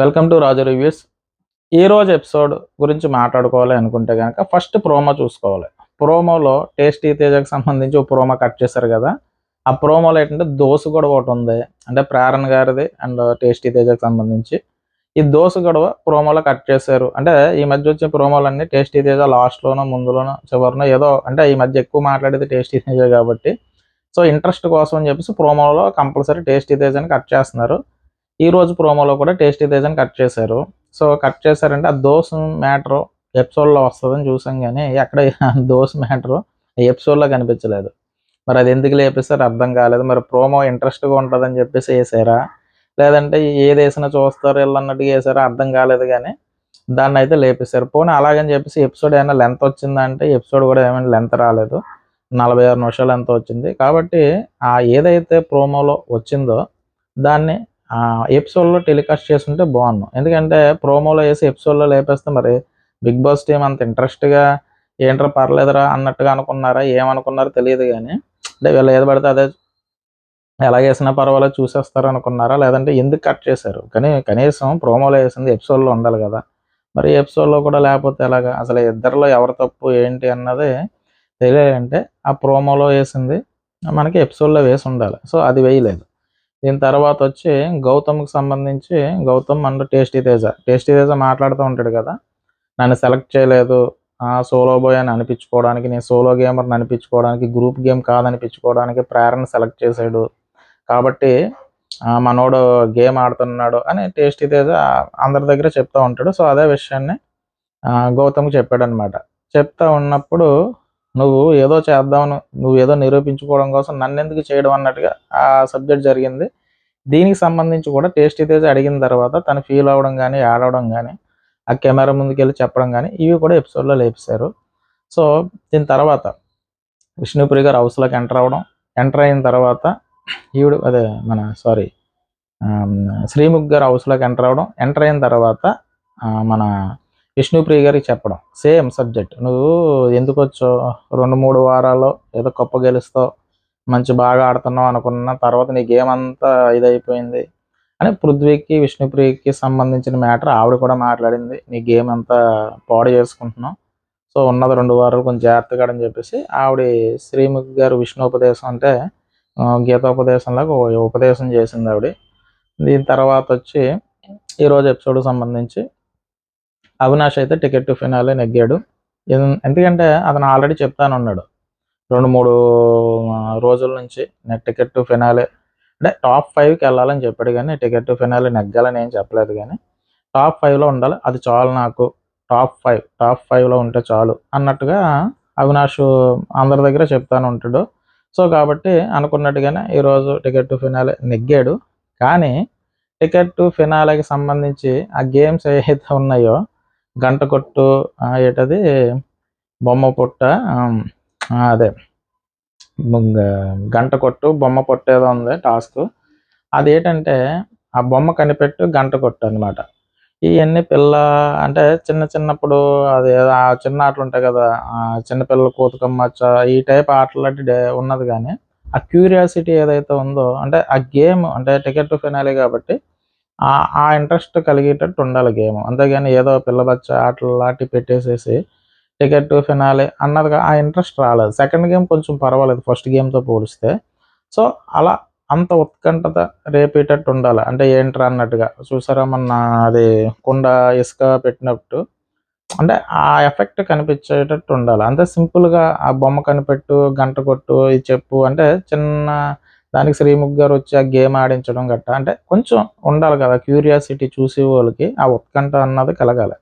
Welcome to Raju reviews. ఈ రోజు episode గురించి మాట్లాడుకోవాలి అనుకుంటే కనుక ఫస్ట్ ప్రోమో చూసుకోవాలి. ప్రోమోలో టేస్టీ తేజకు సంబంధించి ఒక ప్రోమో కట్ చేశారు కదా. ఆ ప్రోమోలో ఏంటంటే దోశ గొడవ ఒకటి ఉంది, అంటే ప్రేరణ గారిది అండ్ టేస్టీ తేజకు సంబంధించి. ఈ దోశ గొడవ ప్రోమోలో కట్ చేశారు. అంటే ఈ మధ్య వచ్చే ప్రోమోలన్నీ టేస్టీ తేజ లాస్ట్లోనో ముందులోనో చివరినో ఏదో, అంటే ఈ మధ్య ఎక్కువ మాట్లాడేది టేస్టీ తేజ కాబట్టి సో ఇంట్రెస్ట్ కోసం అని చెప్పేసి ప్రోమోలో కంపల్సరీ టేస్టీ తేజని కట్ చేస్తున్నారు. ఈ రోజు ప్రోమోలో కూడా టేస్టీ తేజని కట్ చేశారు. సో కట్ చేశారంటే ఆ దోశ మ్యాటరు ఎపిసోడ్లో వస్తుందని చూసాం, కానీ ఎక్కడ దోశ మ్యాటరు ఎపిసోడ్లో కనిపించలేదు. మరి అది ఎందుకు లేపేసారు అర్థం కాలేదు. మరి ప్రోమో ఇంట్రెస్ట్గా ఉంటుందని చెప్పేసి వేసారా, లేదంటే ఏది వేసినా చూస్తారు వీళ్ళు అన్నట్టుగా వేసారా అర్థం కాలేదు, కానీ దాన్ని అయితే లేపేశారు. పోనీ అలాగని చెప్పేసి ఎపిసోడ్ ఏమైనా లెంత్ వచ్చిందా అంటే ఎపిసోడ్ కూడా ఏమైనా లెంత్ రాలేదు, 46 నిమిషాలు ఎంత వచ్చింది. కాబట్టి ఆ ఏదైతే ప్రోమోలో వచ్చిందో దాన్ని ఎపిసోడ్లో టెలికాస్ట్ చేస్తుంటే బాగున్నాం. ఎందుకంటే ప్రోమోలో వేసి ఎపిసోడ్లో లేపేస్తే మరి బిగ్ బాస్ టీం అంత ఇంట్రెస్ట్గా ఏంట్రా పర్లేదురా అన్నట్టుగా అనుకున్నారా, ఏమనుకున్నారో తెలియదు, కానీ అంటే వీళ్ళు ఏది పడితే అదే ఎలాగేసినా పర్వాలేదు చూసేస్తారు అనుకున్నారా, లేదంటే ఎందుకు కట్ చేశారు? కానీ కనీసం ప్రోమోలో వేసింది ఎపిసోడ్లో ఉండాలి కదా. మరి ఎపిసోడ్లో కూడా లేకపోతే ఎలాగా? అసలు ఇద్దరిలో ఎవరు తప్పు ఏంటి అన్నది తెలియాలంటే ఆ ప్రోమోలో వేసింది మనకి ఎపిసోడ్లో వేసి ఉండాలి. సో అది వేయలేదు. దీని తర్వాత వచ్చి గౌతమ్కి సంబంధించి గౌతమ్ అండ్ టేస్టీ తేజ మాట్లాడుతూ ఉంటాడు కదా, నన్ను సెలెక్ట్ చేయలేదు సోలో బాయ్ అని అనిపించుకోవడానికి, నేను సోలో గేమర్ని అనిపించుకోవడానికి, గ్రూప్ గేమ్ కాదనిపించుకోవడానికి ప్రేరణ సెలెక్ట్ చేశాడు కాబట్టి మనోడు గేమ్ ఆడుతున్నాడు అని టేస్టీ తేజ అందరి దగ్గర చెప్తూ ఉంటాడు. సో అదే విషయాన్ని గౌతమ్కి చెప్పాడనమాట. చెప్తా ఉన్నప్పుడు నువ్వు ఏదో చేద్దామని, నువ్వు ఏదో నిరూపించుకోవడం కోసం నన్ను ఎందుకు చేయడం అన్నట్టుగా ఆ సబ్జెక్ట్ జరిగింది. దీనికి సంబంధించి కూడా టేస్టీ తేజ అడిగిన తర్వాత తను ఫీల్ అవ్వడం కానీ ఏడవడం కానీ ఆ కెమెరా ముందుకు వెళ్ళి చెప్పడం కానీ ఇవి కూడా ఎపిసోడ్లో లేపేశారు. సో దీని తర్వాత విష్ణుప్రియ గారు హౌస్లోకి ఎంటర్ అయిన తర్వాత ఈవిడ అదే శ్రీముఖ్ గారు హౌస్లోకి ఎంటర్ అయిన తర్వాత మన విష్ణుప్రియ గారికి చెప్పడం సేమ్ సబ్జెక్ట్, నువ్వు ఎందుకు వచ్చావు, 2-3 వారాల్లో ఏదో కప్పు గెలుస్తావు, మంచి బాగా ఆడుతున్నావు అనుకున్న తర్వాత నీ గేమ్ అంతా ఇదైపోయింది అని పృథ్వీకి విష్ణుప్రియకి సంబంధించిన మ్యాటర్ ఆవిడ కూడా మాట్లాడింది. నీ గేమ్ అంతా పాడు చేసుకుంటున్నావు, సో ఉన్నది 2 వారాలు కొంచెం జాగ్రత్తగా అని చెప్పేసి ఆవిడ శ్రీముఖ్ గారు విష్ణుపదేశం అంటే గీతోపదేశంలాగా ఉపదేశం చేసింది ఆవిడ. దీని తర్వాత వచ్చి ఈరోజు ఎపిసోడ్కి సంబంధించి అవినాష్ అయితే టికెట్ టు ఫినాలే నెగ్గాడు. ఎందుకంటే అతను ఆల్రెడీ చెప్తానున్నాడు 2-3 రోజుల నుంచి నేను టికెట్ టు ఫినాలే అంటే టాప్ 5కి వెళ్ళాలని చెప్పాడు, కానీ టికెట్ టు ఫినాలే నెగ్గాలని ఏం చెప్పలేదు, కానీ టాప్ 5లో ఉండాలి అది చాలు నాకు, టాప్ 5లో ఉంటే చాలు అన్నట్టుగా అవినాష్ అందరి దగ్గర చెప్తాను ఉంటాడు. సో కాబట్టి అనుకున్నట్టుగానే ఈరోజు టికెట్ టు ఫినాలే నెగ్గాడు. కానీ టికెట్ టు ఫినాలేకి సంబంధించి ఆ గేమ్స్ ఏవైతే ఉన్నాయో గంట కొట్టు ఏటది బొమ్మ పుట్ట అదే గంట కొట్టు బొమ్మ పొట్టు ఏదో ఉంది టాస్క్, అదేంటంటే ఆ బొమ్మ కనిపెట్టు గంట కొట్టు అనమాట. ఇవన్నీ అంటే చిన్నప్పుడు అది ఆ చిన్న ఆటలు ఉంటాయి కదా, చిన్నపిల్లలు కూతుకమ్మచ్చ ఈ టైప్ ఆటలు అంటే ఉన్నది, కానీ ఆ క్యూరియాసిటీ ఏదైతే ఉందో అంటే ఆ గేమ్ అంటే టికెట్ టు ఫినాలే కాబట్టి ఆ ఇంట్రెస్ట్ కలిగేటట్టు ఉండాలి గేమ్. అంతేగాని ఏదో పిల్లబచ్చ ఆటలు లాంటి పెట్టేసేసి టికెట్ టు ఫినాలే అన్నదిగా ఆ ఇంట్రెస్ట్ రాలేదు. సెకండ్ గేమ్ కొంచెం పర్వాలేదు ఫస్ట్ గేమ్తో పోలిస్తే. సో అలా అంత ఉత్కంఠత రేపేటట్టు ఉండాలి. అంటే ఏంట్రా అన్నట్టుగా చూసారా మొన్న అది కుండ ఇసుక పెట్టినట్టు, అంటే ఆ ఎఫెక్ట్ కనిపించేటట్టు ఉండాలి. అంతే సింపుల్గా ఆ బొమ్మ కనిపెట్టు గంట కొట్టు ఇది చెప్పు అంటే చిన్న దానికి శ్రీముఖ్ గారు వచ్చి ఆ గేమ్ ఆడించడం గట్ట అంటే కొంచెం ఉండాలి కదా, క్యూరియాసిటీ చూసే వాళ్ళకి ఆ ఉత్కంఠ అన్నది కలగాలి.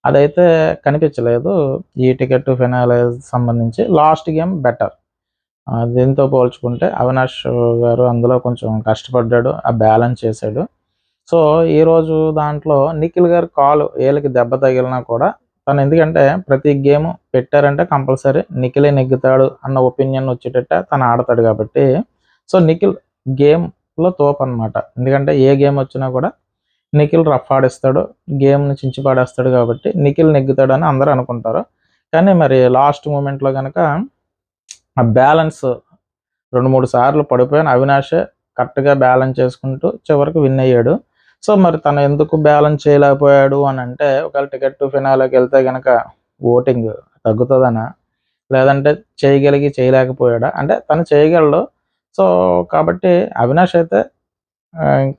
అదైతే కనిపించలేదు ఈ టికెట్ టు ఫినాలే సంబంధించి. లాస్ట్ గేమ్ బెటర్ దీంతో పోల్చుకుంటే. అవినాష్ గారు అందులో కొంచెం కష్టపడ్డాడు, ఆ బ్యాలెన్స్ చేశాడు. సో ఈరోజు దాంట్లో నిఖిల్ గారు కాలు ఏళ్ళకి దెబ్బ తగిలినా కూడా తను, ఎందుకంటే ప్రతి గేమ్ పెట్టారంటే కంపల్సరీ నిఖిలే నెగ్గుతాడు అన్న ఒపీనియన్ వచ్చేటట్టు తను ఆడతాడు కాబట్టి సో నిఖిల్ గేమ్లో తోపు అనమాట. ఎందుకంటే ఏ గేమ్ వచ్చినా కూడా నిఖిల్ రఫ్ ఆడిస్తాడు, గేమ్ని చించి పాడేస్తాడు కాబట్టి నిఖిల్ నెగ్గుతాడు అని అందరూ అనుకుంటారు. కానీ మరి లాస్ట్ మూమెంట్లో కనుక ఆ బ్యాలెన్స్ 2-3 సార్లు పడిపోయిన అవినాషే కరెక్ట్గా బ్యాలెన్స్ చేసుకుంటూ చివరికి విన్ అయ్యాడు. సో మరి తను ఎందుకు బ్యాలెన్స్ చేయలేకపోయాడు అని అంటే, ఒకవేళ టికెట్ టు ఫినాలేకి వెళ్తే కనుక ఓటింగ్ తగ్గుతుందనా, లేదంటే చేయలేకపోయాడా అంటే తను చేయగలడు. సో కాబట్టి అవినాష్ అయితే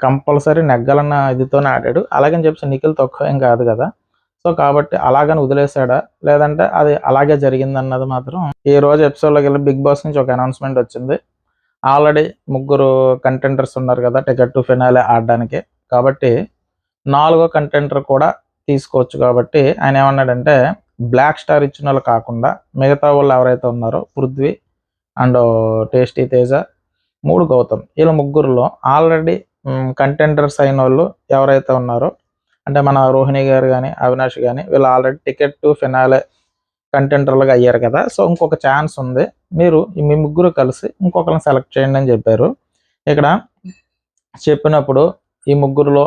కంపల్సరీ నెగ్గాలన్న ఇదితోనే ఆడాడు. అలాగని చెప్పేసి నిఖిల్ తక్కువ ఏం కాదు కదా. సో కాబట్టి అలాగని వదిలేసాడా, లేదంటే అది అలాగే జరిగిందన్నది మాత్రం ఈ రోజు ఎపిసోడ్లోకి వెళ్ళి బిగ్ బాస్ నుంచి ఒక అనౌన్స్మెంట్ వచ్చింది. ఆల్రెడీ ముగ్గురు కంటెండర్స్ ఉన్నారు కదా టికెట్ టు ఫినాలే ఆడడానికి. కాబట్టి 4వ కంటెండర్ కూడా తీసుకోవచ్చు. కాబట్టి ఆయన ఏమన్నాడంటే, బ్లాక్ స్టార్ ఇచ్చిన వాళ్ళు కాకుండా మిగతా వాళ్ళు ఎవరైతే ఉన్నారో పృథ్వీ అండ్ టేస్టీ తేజ, 3 గౌతమ్, వీళ్ళ ముగ్గురులో ఆల్రెడీ కంటెండర్స్ అయిన వాళ్ళు ఎవరైతే ఉన్నారో, అంటే మన రోహిణి గారు కానీ అవినాష్ కానీ వీళ్ళు ఆల్రెడీ టికెట్ టు ఫినాలే కంటెండర్లుగా అయ్యారు కదా. సో ఇంకొక ఛాన్స్ ఉంది, మీరు మీ ముగ్గురు కలిసి ఇంకొకరిని సెలెక్ట్ చేయండి అని చెప్పారు. ఇక్కడ చెప్పినప్పుడు ఈ ముగ్గురులో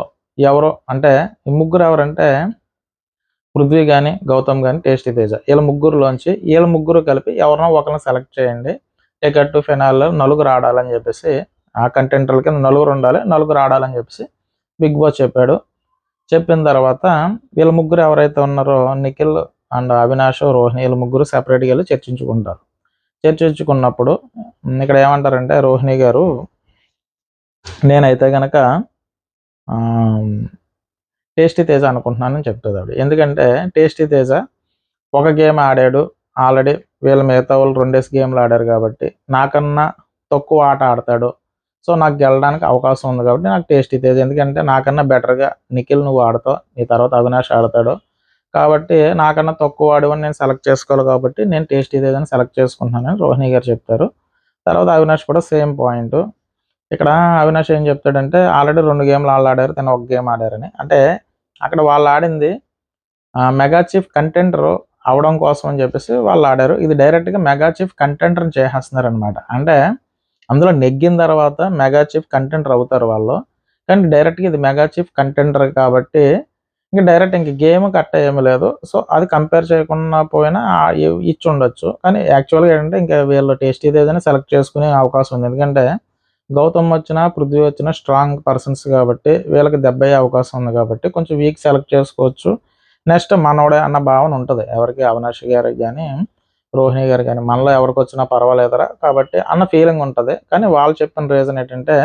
ఎవరు అంటే, ఈ ముగ్గురు ఎవరంటే పృథ్వీ కానీ గౌతమ్ కానీ టేస్టీ తేజ, వీళ్ళ ముగ్గురులోంచి వీళ్ళ ముగ్గురు కలిపి ఎవరినో ఒకరిని సెలెక్ట్ చేయండి. టికెట్ టు ఫినాల్లో నలుగురు ఆడాలని చెప్పేసి, ఆ కంటెంటర్ల కింద నలుగురు ఉండాలి, నలుగురు ఆడాలని చెప్పేసి బిగ్ బాస్ చెప్పాడు. చెప్పిన తర్వాత వీళ్ళ ముగ్గురు ఎవరైతే ఉన్నారో నిఖిల్ అండ్ అవినాష్ రోహిణి వీళ్ళ ముగ్గురు సెపరేట్గా వెళ్ళి చర్చించుకుంటారు. చర్చించుకున్నప్పుడు ఇక్కడ ఏమంటారంటే రోహిణి గారు, నేనైతే కనుక టేస్టీ తేజ అనుకుంటున్నానని చెప్తుంది ఆవిడ. ఎందుకంటే టేస్టీ తేజ ఒక గేమ్ ఆడాడు ఆల్రెడీ, వీళ్ళ మిగతా వాళ్ళు 2 గేమ్లు ఆడారు కాబట్టి నాకన్నా తక్కువ ఆట ఆడతాడు. సో నాకు గెలడానికి అవకాశం ఉంది కాబట్టి నాకు టేస్టీ తేజ, ఎందుకంటే నాకన్నా బెటర్గా నిఖిల్ నువ్వు ఆడతావు, నీ తర్వాత అవినాష్ ఆడతాడు, కాబట్టి నాకన్నా తక్కువ ఆడవని నేను సెలెక్ట్ చేసుకోవాలి, కాబట్టి నేను టేస్టీ తేజని సెలెక్ట్ చేసుకుంటున్నానని రోహిణి గారు చెప్తారు. తర్వాత అవినాష్ కూడా సేమ్ పాయింట్. ఇక్కడ అవినాష్ ఏం చెప్తాడంటే, ఆల్రెడీ 2 గేమ్లు వాళ్ళు ఆడారు, తను 1 గేమ్ ఆడారని. అంటే అక్కడ వాళ్ళు ఆడింది మెగా చీఫ్ కంటెండర్ అవడం కోసం అని చెప్పేసి వాళ్ళు ఆడారు. ఇది డైరెక్ట్గా మెగా చీఫ్ కంటెండర్ని చేసేస్తున్నారు అనమాట. అంటే అందులో నెగ్గిన తర్వాత మెగా చీఫ్ కంటెండర్ అవుతారు వాళ్ళు, కానీ డైరెక్ట్గా ఇది మెగా చీఫ్ కంటెండర్ కాబట్టి ఇంకా డైరెక్ట్ ఇంక గేమ్ కట్ట ఏమీ లేదు. సో అది కంపేర్ చేయకుండా పోయినా ఇచ్చి ఉండొచ్చు. కానీ యాక్చువల్గా ఏంటంటే ఇంకా వీళ్ళు టేస్టీ తేజని సెలెక్ట్ చేసుకునే అవకాశం ఉంది. ఎందుకంటే గౌతమ్ వచ్చినా పృథ్వీ వచ్చినా స్ట్రాంగ్ పర్సన్స్ కాబట్టి వీళ్ళకి దెబ్బ అయ్యే అవకాశం ఉంది, కాబట్టి కొంచెం వీక్ సెలెక్ట్ చేసుకోవచ్చు. నెక్స్ట్ మనోడే అన్న భావన ఉంటుంది ఎవరికి, అవినాష్ గారికి కానీ రోహిణి గారు కానీ, మనలో ఎవరికి వచ్చినా పర్వాలేదురా కాబట్టి అన్న ఫీలింగ్ ఉంటుంది. కానీ వాళ్ళు చెప్పిన రీజన్ ఏంటంటే,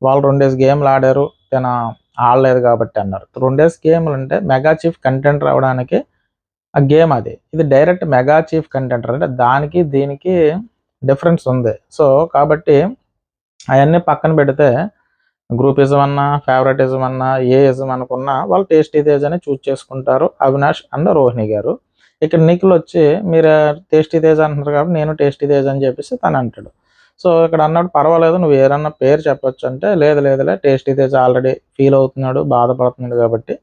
వాళ్ళు 2 గేమ్లు ఆడారు, తను ఆడలేదు కాబట్టి అన్నారు. 2 గేమ్లు అంటే మెగా చీఫ్ కంటెండర్ అవడానికి ఆ గేమ్ అది, ఇది డైరెక్ట్ మెగా చీఫ్ కంటెండర్, అంటే దానికి దీనికి డిఫరెన్స్ ఉంది. సో కాబట్టి అవన్నీ పక్కన పెడితే గ్రూపిజం అన్నా ఫేవరెటిజం అన్నా ఏ ఇజం అనుకున్నా వాళ్ళు టేస్టీ తేజ్ అని చూస్ చేసుకుంటారు అవినాష్ అండ్ రోహిణి గారు. ఇక్కడ నిఖిల్ వచ్చి మీరు టేస్టీ తేజ్ అంటున్నారు కాబట్టి నేను టేస్టీ తేజ్ అని చెప్పేసి తను అంటాడు. సో ఇక్కడ అన్నాడు పర్వాలేదు నువ్వు ఏదన్నా పేరు చెప్పొచ్చు అంటే, లేదులే టేస్టీ తేజ్ ఆల్రెడీ ఫీల్ అవుతున్నాడు, బాధపడుతున్నాడు కాబట్టి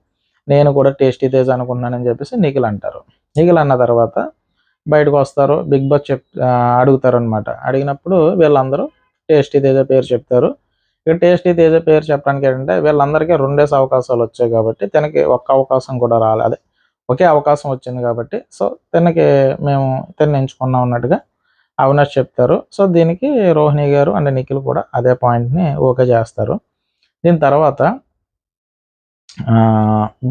నేను కూడా టేస్టీ తేజ్ అనుకున్నానని చెప్పేసి నిఖిల్ అంటారు. నిఖిల్ అన్న తర్వాత బయటకు వస్తారు, బిగ్ బాస్ అడుగుతారు అనమాట. అడిగినప్పుడు వీళ్ళందరూ టేస్టీ తేజ పేరు చెప్తారు. ఇక టేస్టీ తేజ పేరు చెప్పడానికి ఏంటంటే వీళ్ళందరికీ 2 అవకాశాలు వచ్చాయి కాబట్టి తనకి ఒక్క అవకాశం కూడా రాలేదు, అదే ఒకే అవకాశం వచ్చింది కాబట్టి సో మేము తనని ఎంచుకున్నాం అన్నట్టుగా అవినాష్ చెప్తారు. సో దీనికి రోహిణి గారు అండ్ నిఖిల్ కూడా అదే పాయింట్ని ఓకే చేస్తారు. దీని తర్వాత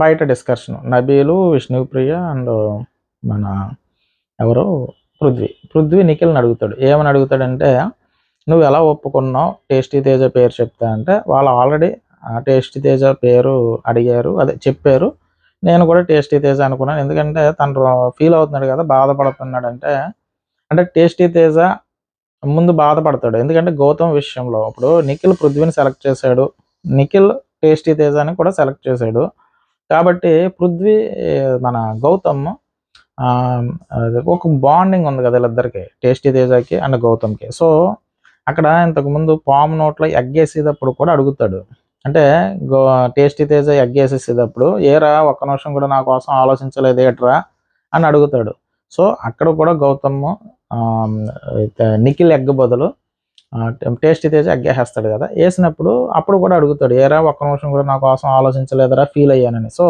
బయట డిస్కషన్ నబీలు, విష్ణుప్రియ అండ్ మన ఎవరు పృథ్వీ నిఖిల్ని అడుగుతాడు. ఏమని అడుగుతాడంటే, నువ్వు ఎలా ఒప్పుకున్నావు టేస్టీ తేజ పేరు చెప్తా అంటే, వాళ్ళు ఆల్రెడీ టేస్టీ తేజ పేరు అడిగారు, అదే చెప్పారు, నేను కూడా టేస్టీ తేజ అనుకున్నాను. ఎందుకంటే తను ఫీల్ అవుతున్నాడు కదా, బాధపడుతున్నాడు అంటే టేస్టీ తేజ ముందు బాధపడతాడు. ఎందుకంటే గౌతమ్ విషయంలో ఇప్పుడు నిఖిల్ పృథ్వీని సెలెక్ట్ చేశాడు, నిఖిల్ టేస్టీ తేజని కూడా సెలెక్ట్ చేశాడు. కాబట్టి పృథ్వీ మన గౌతమ్ ఒక బాండింగ్ ఉంది కదా వీళ్ళిద్దరికి, టేస్టీ తేజకి అండ్ గౌతమ్కి. సో అక్కడ ఇంతకుముందు పాము నోట్లో ఎగ్గేసేటప్పుడు కూడా అడుగుతాడు. అంటే టేస్టీ తేజ ఎగ్గేసేసేటప్పుడు ఏరా ఒక్క నిమిషం కూడా నా కోసం ఆలోచించలేదు ఏట్రా అని అడుగుతాడు. సో అక్కడ కూడా గౌతమ్ నిఖిల్ ఎగ్ బదులు టేస్టీ తేజ ఎగ్గేసేస్తాడు కదా, వేసినప్పుడు అప్పుడు కూడా అడుగుతాడు, ఏరా ఒక్క నిమిషం కూడా నా కోసం ఆలోచించలేదురా, ఫీల్ అయ్యానని. సో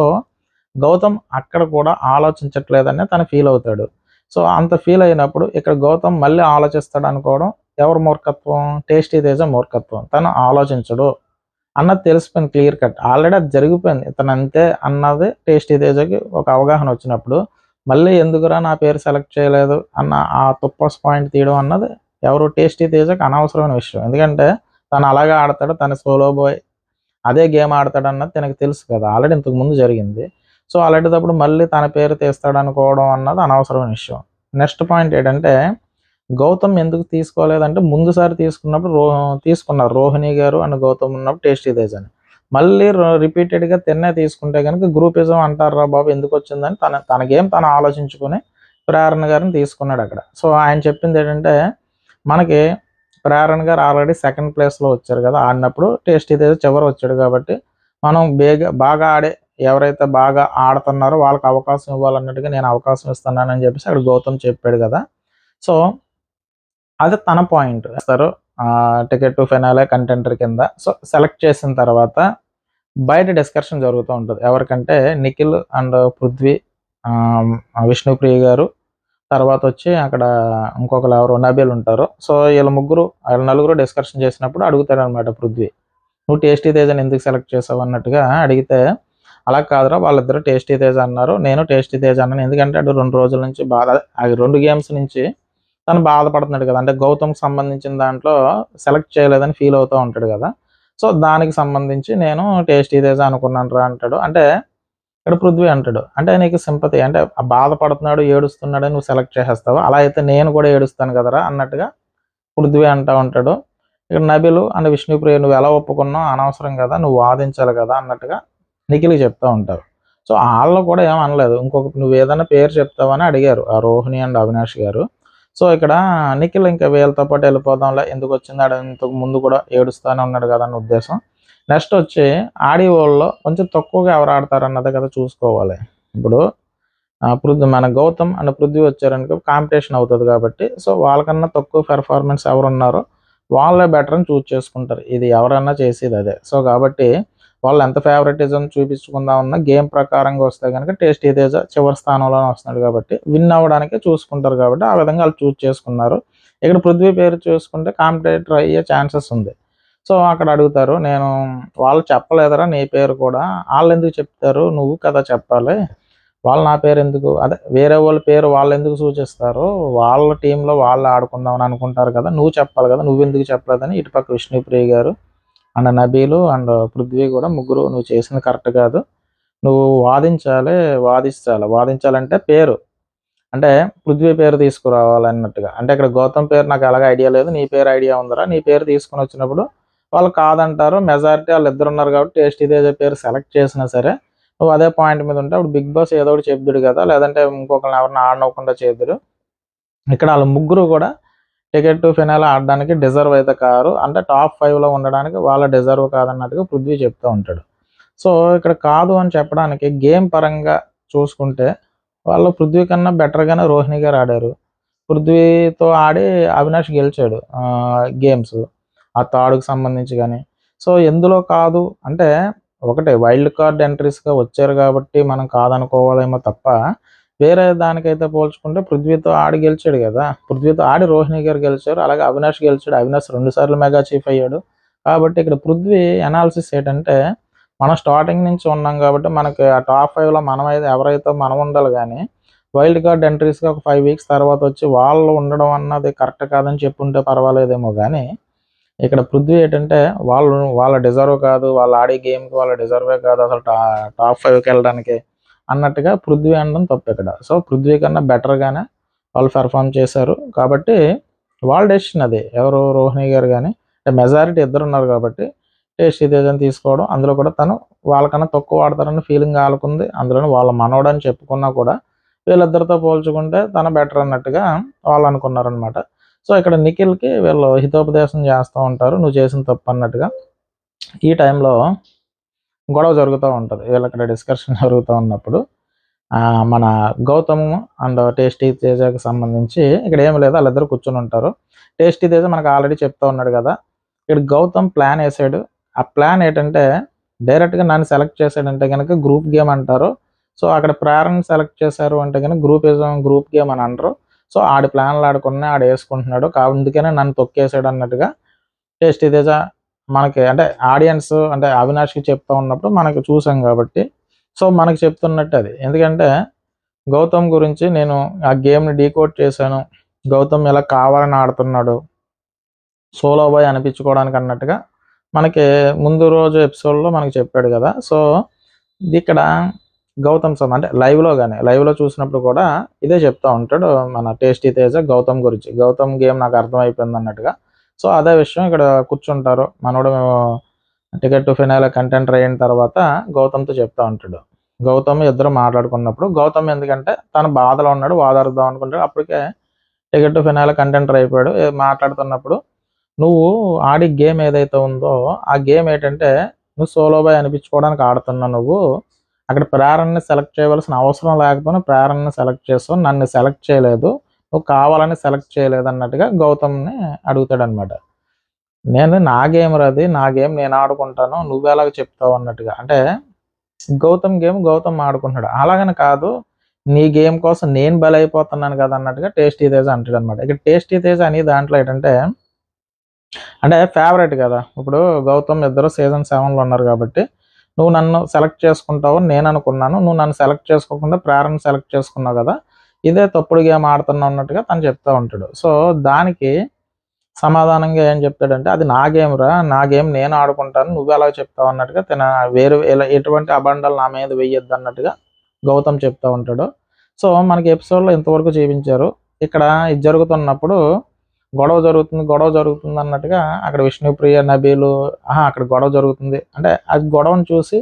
గౌతమ్ అక్కడ కూడా ఆలోచించట్లేదని తను ఫీల్ అవుతాడు. సో అంత ఫీల్ అయినప్పుడు ఇక్కడ గౌతమ్ మళ్ళీ ఆలోచిస్తాడు అనుకోవడం ఎవరు మూర్ఖత్వం, టేస్టీ తేజ మూర్ఖత్వం. తను ఆలోచించడు, అన్నది తెలిసిపోయింది క్లియర్ కట్. ఆల్రెడీ అది జరిగిపోయింది. ఇతను అంతే అన్నది టేస్టీ తేజకి ఒక అవగాహన వచ్చినప్పుడు మళ్ళీ ఎందుకురా నా పేరు సెలెక్ట్ చేయలేదు అన్న ఆ తుప్పస్ పాయింట్ తీయడం అన్నది ఎవరు టేస్టీ తేజకి అనవసరమైన విషయం. ఎందుకంటే తను అలాగే ఆడతాడు, తను సోలో బాయ్ అదే గేమ్ ఆడతాడు అన్నది తనకు తెలుసు కదా, ఆల్రెడీ ఇంతకు ముందు జరిగింది. సో అలాంటిదప్పుడు మళ్ళీ తన పేరు తీస్తాడు అనుకోవడం అన్నది అనవసరమైన విషయం. నెక్స్ట్ పాయింట్ ఏంటంటే గౌతమ్ ఎందుకు తీసుకోలేదంటే ముందుసారి తీసుకున్నారు రోహిణి గారు అండ్ గౌతమ్ ఉన్నప్పుడు టేస్టీ తేజ్ అని. మళ్ళీ రిపీటెడ్గా తిన్నే తీసుకుంటే కనుక గ్రూపిజం అంటారా బాబు ఎందుకు వచ్చిందని తన గేమ్ తను ఆలోచించుకుని ప్రేరణ గారిని తీసుకున్నాడు అక్కడ. సో ఆయన చెప్పింది ఏంటంటే మనకి ప్రేరణ గారు ఆల్రెడీ సెకండ్ ప్లేస్లో వచ్చారు కదా, ఆడినప్పుడు టేస్టీ తేజ్ చివరి వచ్చాడు కాబట్టి మనం బాగా ఆడే ఎవరైతే బాగా ఆడుతున్నారో వాళ్ళకి అవకాశం ఇవ్వాలన్నట్టుగా నేను అవకాశం ఇస్తున్నానని చెప్పేసి అక్కడ గౌతమ్ చెప్పాడు కదా. సో అది తన పాయింట్ వేస్తారు టికెట్ టు ఫైనాలే కంటెంటర్ కింద. సో సెలెక్ట్ చేసిన తర్వాత బయట డిస్కషన్ జరుగుతూ ఉంటుంది. ఎవరికంటే నిఖిల్ అండ్ పృథ్వీ, విష్ణుప్రియ గారు, తర్వాత వచ్చి అక్కడ ఇంకొకరు ఎవరు నబీల్ ఉంటారు. సో వీళ్ళ నలుగురు డిస్కషన్ చేసినప్పుడు అడుగుతాడు అనమాట పృథ్వీ, నువ్వు టేస్టీ తేజని ఎందుకు సెలెక్ట్ చేసావు అన్నట్టుగా అడిగితే, అలా కాదురా వాళ్ళిద్దరు టేస్టీ తేజ అన్నారు, నేను టేస్టీ తేజ అన్నాను. ఎందుకంటే అటు 2 రోజుల నుంచి అది 2 గేమ్స్ నుంచి తను బాధపడుతున్నాడు కదా, అంటే గౌతమ్కి సంబంధించిన దాంట్లో సెలెక్ట్ చేయలేదని ఫీల్ అవుతూ ఉంటాడు కదా. సో దానికి సంబంధించి నేను టేస్టీ తేజ అనుకున్నాను రా అంటాడు. అంటే ఇక్కడ పృథ్వీ అంటాడు, అంటే నీకు సింపతి అంటే బాధపడుతున్నాడు ఏడుస్తున్నాడని నువ్వు సెలెక్ట్ చేసేస్తావు, అలా అయితే నేను కూడా ఏడుస్తాను కదరా అన్నట్టుగా పృథ్వీ అంటూ ఉంటాడు. ఇక్కడ నబిలు అండ్ విష్ణుప్రియ నువ్వు ఎలా ఒప్పుకున్నావు అనవసరం కదా, నువ్వు వాదించాలి కదా అన్నట్టుగా నిఖిల్కి చెప్తూ ఉంటారు. సో వాళ్ళు కూడా ఏమనలేదు, నువ్వు ఏదైనా పేరు చెప్తావని అడిగారు ఆ రోహిణి అండ్ అవినాష్ గారు. సో ఇక్కడ నిఖిల్ ఇంకా వీళ్ళతో పాటు వెళ్ళిపోదాంలే, ఎందుకు వచ్చింది ఆడ ఇంతకు ముందు కూడా ఏడుస్తానే ఉన్నాడు కదా అన్న ఉద్దేశం. నెక్స్ట్ వచ్చి ఆడి వాళ్ళలో కొంచెం తక్కువగా ఎవరు ఆడతారు అన్నది కదా చూసుకోవాలి. ఇప్పుడు మన గౌతమ్ అండ్ పృథ్వీ వచ్చారనుకో కాంపిటీషన్ అవుతుంది కాబట్టి, సో వాళ్ళకన్నా తక్కువ పెర్ఫార్మెన్స్ ఎవరు ఉన్నారో వాళ్ళే బెటర్ అని చూస్ చేసుకుంటారు. ఇది ఎవరన్నా చేసేది అదే. సో కాబట్టి వాళ్ళు ఎంత ఫేవరెటిజం చూపించుకుందాం ఉన్న గేమ్ ప్రకారంగా వస్తే కనుక టేస్టీ తేజ చివరి స్థానంలోనే వస్తున్నాడు కాబట్టి విన్ అవ్వడానికి చూసుకుంటారు కాబట్టి ఆ విధంగా వాళ్ళు చూస్ చేసుకున్నారు. ఇక్కడ పృథ్వీ పేరు చూసుకుంటే కాంపిటేటర్ అయ్యే ఛాన్సెస్ ఉంది. సో అక్కడ అడుగుతారు, నేను వాళ్ళు చెప్పలేదరా నీ పేరు కూడా, వాళ్ళు ఎందుకు చెప్తారు, నువ్వు కదా చెప్పాలి, వాళ్ళు నా పేరు ఎందుకు, అదే వేరే వాళ్ళ పేరు వాళ్ళు ఎందుకు సూచిస్తారు, వాళ్ళ టీంలో వాళ్ళు ఆడుకుందామని అనుకుంటారు కదా, నువ్వు చెప్పాలి కదా, నువ్వు ఎందుకు చెప్పలేదని ఇటుపక్క విష్ణుప్రియ గారు అండ్ నబీలు అండ్ పృథ్వీ కూడా ముగ్గురు నువ్వు చేసింది కరెక్ట్ కాదు, నువ్వు వాదించాలంటే పేరు అంటే పృథ్వీ పేరు తీసుకురావాలన్నట్టుగా. అంటే ఇక్కడ గౌతమ్ పేరు నాకు ఎలాగ ఐడియా లేదు, నీ పేరు ఐడియా ఉందరా, నీ పేరు తీసుకుని వచ్చినప్పుడు వాళ్ళు కాదంటారు, మెజారిటీ వాళ్ళు ఇద్దరు ఉన్నారు కాబట్టి టేస్టీ తేజ పేరు సెలెక్ట్ చేసినా సరే నువ్వు అదే పాయింట్ మీద ఉంటే అప్పుడు బిగ్ బాస్ ఏదో ఒకటి చెప్దుడు కదా, లేదంటే ఇంకొకరిని ఎవరిని ఆడనవ్వకుండా చేద్దుడు. ఇక్కడ వాళ్ళ ముగ్గురు కూడా టికెట్ టు ఫినాలే ఆడడానికి డిజర్వ్ అయితే కారు, అంటే టాప్ 5లో ఉండడానికి వాళ్ళ డిజర్వ్ కాదన్నట్టుగా పృథ్వీ చెప్తూ ఉంటాడు. సో ఇక్కడ కాదు అని చెప్పడానికి గేమ్ పరంగా చూసుకుంటే వాళ్ళు పృథ్వీ కన్నా బెటర్గానే రోహిణి గారు ఆడారు. పృథ్వీతో ఆడి అవినాష్ గెలిచాడు గేమ్స్ ఆ తాడుకు సంబంధించి కానీ. సో ఎందులో కాదు అంటే ఒకటే వైల్డ్ కార్డ్ ఎంట్రీస్గా వచ్చారు కాబట్టి మనం కాదనుకోవాలేమో తప్ప వేరే దానికైతే పోల్చుకుంటే పృథ్వీతో ఆడి గెలిచాడు కదా, పృథ్వీతో ఆడి రోహిణి గారు గెలిచారు, అలాగే అవినాష్ గెలిచాడు, అవినాష్ 2 సార్లు మెగా చీఫ్ అయ్యాడు. కాబట్టి ఇక్కడ పృథ్వీ అనాలిసిస్ ఏంటంటే మనం స్టార్టింగ్ నుంచి ఉన్నాం కాబట్టి మనకి ఆ టాప్ 5లో ఎవరైతే మనం ఉండాలి కానీ వైల్డ్ కార్డ్ ఎంట్రీస్గా ఒక 5 వీక్స్ తర్వాత వచ్చి వాళ్ళు ఉండడం అన్నది కరెక్ట్ కాదని చెప్పుంటే పర్వాలేదేమో కానీ ఇక్కడ పృథ్వీ ఏంటంటే వాళ్ళ డిజర్వ్ కాదు, వాళ్ళు ఆడే గేమ్కి వాళ్ళ డిజర్వే కాదు అసలు టాప్ 5కి వెళ్ళడానికి అన్నట్టుగా పృథ్వీ అనడం తప్పు ఇక్కడ. సో పృథ్వీ కన్నా బెటర్గానే వాళ్ళు పెర్ఫామ్ చేశారు కాబట్టి వాళ్ళ డెసిషన్ అది, ఎవరు రోహిణి గారు కానీ మెజారిటీ ఇద్దరు ఉన్నారు కాబట్టి టేస్టీ తేజని తీసుకోవడం, అందులో కూడా తను వాళ్ళకన్నా తక్కువ ఆడతారని ఫీలింగ్ వాళ్ళకుంది, అందులో వాళ్ళ మనవడని చెప్పుకున్నా కూడా వీళ్ళిద్దరితో పోల్చుకుంటే తన బెటర్ అన్నట్టుగా వాళ్ళు అనుకున్నారనమాట. సో ఇక్కడ నిఖిల్కి వీళ్ళు హితోపదేశం చేస్తూ ఉంటారు, నువ్వు చేసిన తప్పు అన్నట్టుగా. ఈ టైంలో గొడవ జరుగుతూ ఉంటుంది, వీళ్ళు అక్కడ డిస్కషన్ జరుగుతూ ఉన్నప్పుడు మన గౌతమ్ అండ్ టేస్టీ తేజకి సంబంధించి ఇక్కడ ఏమి లేదు, వాళ్ళిద్దరు కూర్చొని ఉంటారు. టేస్టీ తేజ మనకు ఆల్రెడీ చెప్తూ ఉన్నాడు కదా, ఇక్కడ గౌతమ్ ప్లాన్ వేసాడు. ఆ ప్లాన్ ఏంటంటే డైరెక్ట్గా నన్ను సెలెక్ట్ చేశాడంటే కనుక గ్రూప్ గేమ్ అంటారు. సో అక్కడ ప్రేరణ సెలెక్ట్ చేశారు అంటే కనుక గ్రూప్ గేమ్ అని అంటారు. సో ఆడి ప్లాన్లు ఆడుకున్నా ఆడు వేసుకుంటున్నాడు, అందుకనే నన్ను తొక్కేసాడు అన్నట్టుగా టేస్టీ తేజ మనకి అంటే ఆడియన్స్ అంటే అవినాష్కి చెప్తా ఉన్నప్పుడు మనకి చూసాం కాబట్టి సో మనకి చెప్తున్నట్టు అది. ఎందుకంటే గౌతమ్ గురించి నేను ఆ గేమ్ని డీకోడ్ చేశాను, గౌతమ్ ఇలా కావాలని ఆడుతున్నాడు సోలో బాయ్ అనిపించుకోవడానికి అన్నట్టుగా మనకి ముందు రోజు ఎపిసోడ్లో మనకి చెప్పాడు కదా. సో ఇక్కడ గౌతమ్ సమ్ అంటే లైవ్లో చూసినప్పుడు కూడా ఇదే చెప్తా ఉంటాడు మన టేస్టీ తేజ గౌతమ్ గురించి. గౌతమ్ గేమ్ నాకు అర్థమైపోయింది అన్నట్టుగా. సో అదే విషయం ఇక్కడ కూర్చుంటారు మనోడు టికెట్ టు ఫినాలే కంటెంటర్ అయిన తర్వాత గౌతమ్తో చెప్తా ఉంటాడు. గౌతమ్ ఇద్దరు మాట్లాడుకున్నప్పుడు గౌతమ్ ఎందుకంటే తన బాధలో ఉన్నాడు, వాదారుద్దాం అనుకుంటాడు. అప్పటికే టికెట్ టు ఫినాలే కంటెంటర్ అయిపోయాడు. మాట్లాడుతున్నప్పుడు నువ్వు ఆడి గేమ్ ఏదైతే ఉందో ఆ గేమ్ ఏంటంటే నువ్వు సోలో బాయ్ అనిపించుకోవడానికి ఆడుతున్నావు. నువ్వు అక్కడ ప్రేరణని సెలెక్ట్ చేయవలసిన అవసరం లేకపోయినా ప్రేరణని సెలెక్ట్ చేస్తావు, నన్ను సెలెక్ట్ చేయలేదు, నువ్వు కావాలని సెలెక్ట్ చేయలేదు అన్నట్టుగా గౌతమ్ని అడుగుతాడనమాట. నేను నా గేమ్ రది, నా గేమ్ నేను ఆడుకుంటాను, నువ్వెలాగ చెప్తావు అన్నట్టుగా. అంటే గౌతమ్ గేమ్ గౌతమ్ ఆడుకుంటున్నాడు. అలాగని కాదు నీ గేమ్ కోసం నేను బలైపోతున్నాను కదా అన్నట్టుగా టేస్టీ తేజ అంటాడు అనమాట. ఇక్కడ టేస్టీ తేజ అని దాంట్లో ఏంటంటే అంటే ఫేవరెట్ కదా. ఇప్పుడు గౌతమ్ ఇద్దరు సీజన్ 7లో ఉన్నారు కాబట్టి నువ్వు నన్ను సెలెక్ట్ చేసుకుంటావు నేను అనుకున్నాను, నువ్వు నన్ను సెలెక్ట్ చేసుకోకుండా ప్రేరణ సెలెక్ట్ చేసుకున్నావు కదా, ఇదే తప్పుడు గేమ్ ఆడుతున్నావు అన్నట్టుగా తను చెప్తా ఉంటాడు. సో దానికి సమాధానంగా ఏం చెప్తాడంటే అది నా గేమ్ రా, నా గేమ్ నేను ఆడుకుంటాను, నువ్వు ఎలా చెప్తావు అన్నట్టుగా వేరు ఎటువంటి అబండాలు నా మీద వెయ్యొద్దు అన్నట్టుగా గౌతమ్ చెప్తా ఉంటాడు. సో మనకి ఎపిసోడ్లో ఇంతవరకు చూపించారు. ఇక్కడ ఇది జరుగుతున్నప్పుడు గొడవ జరుగుతుంది అన్నట్టుగా అక్కడ విష్ణుప్రియ నబీలు అక్కడ గొడవ జరుగుతుంది అంటే అది గొడవను చూసి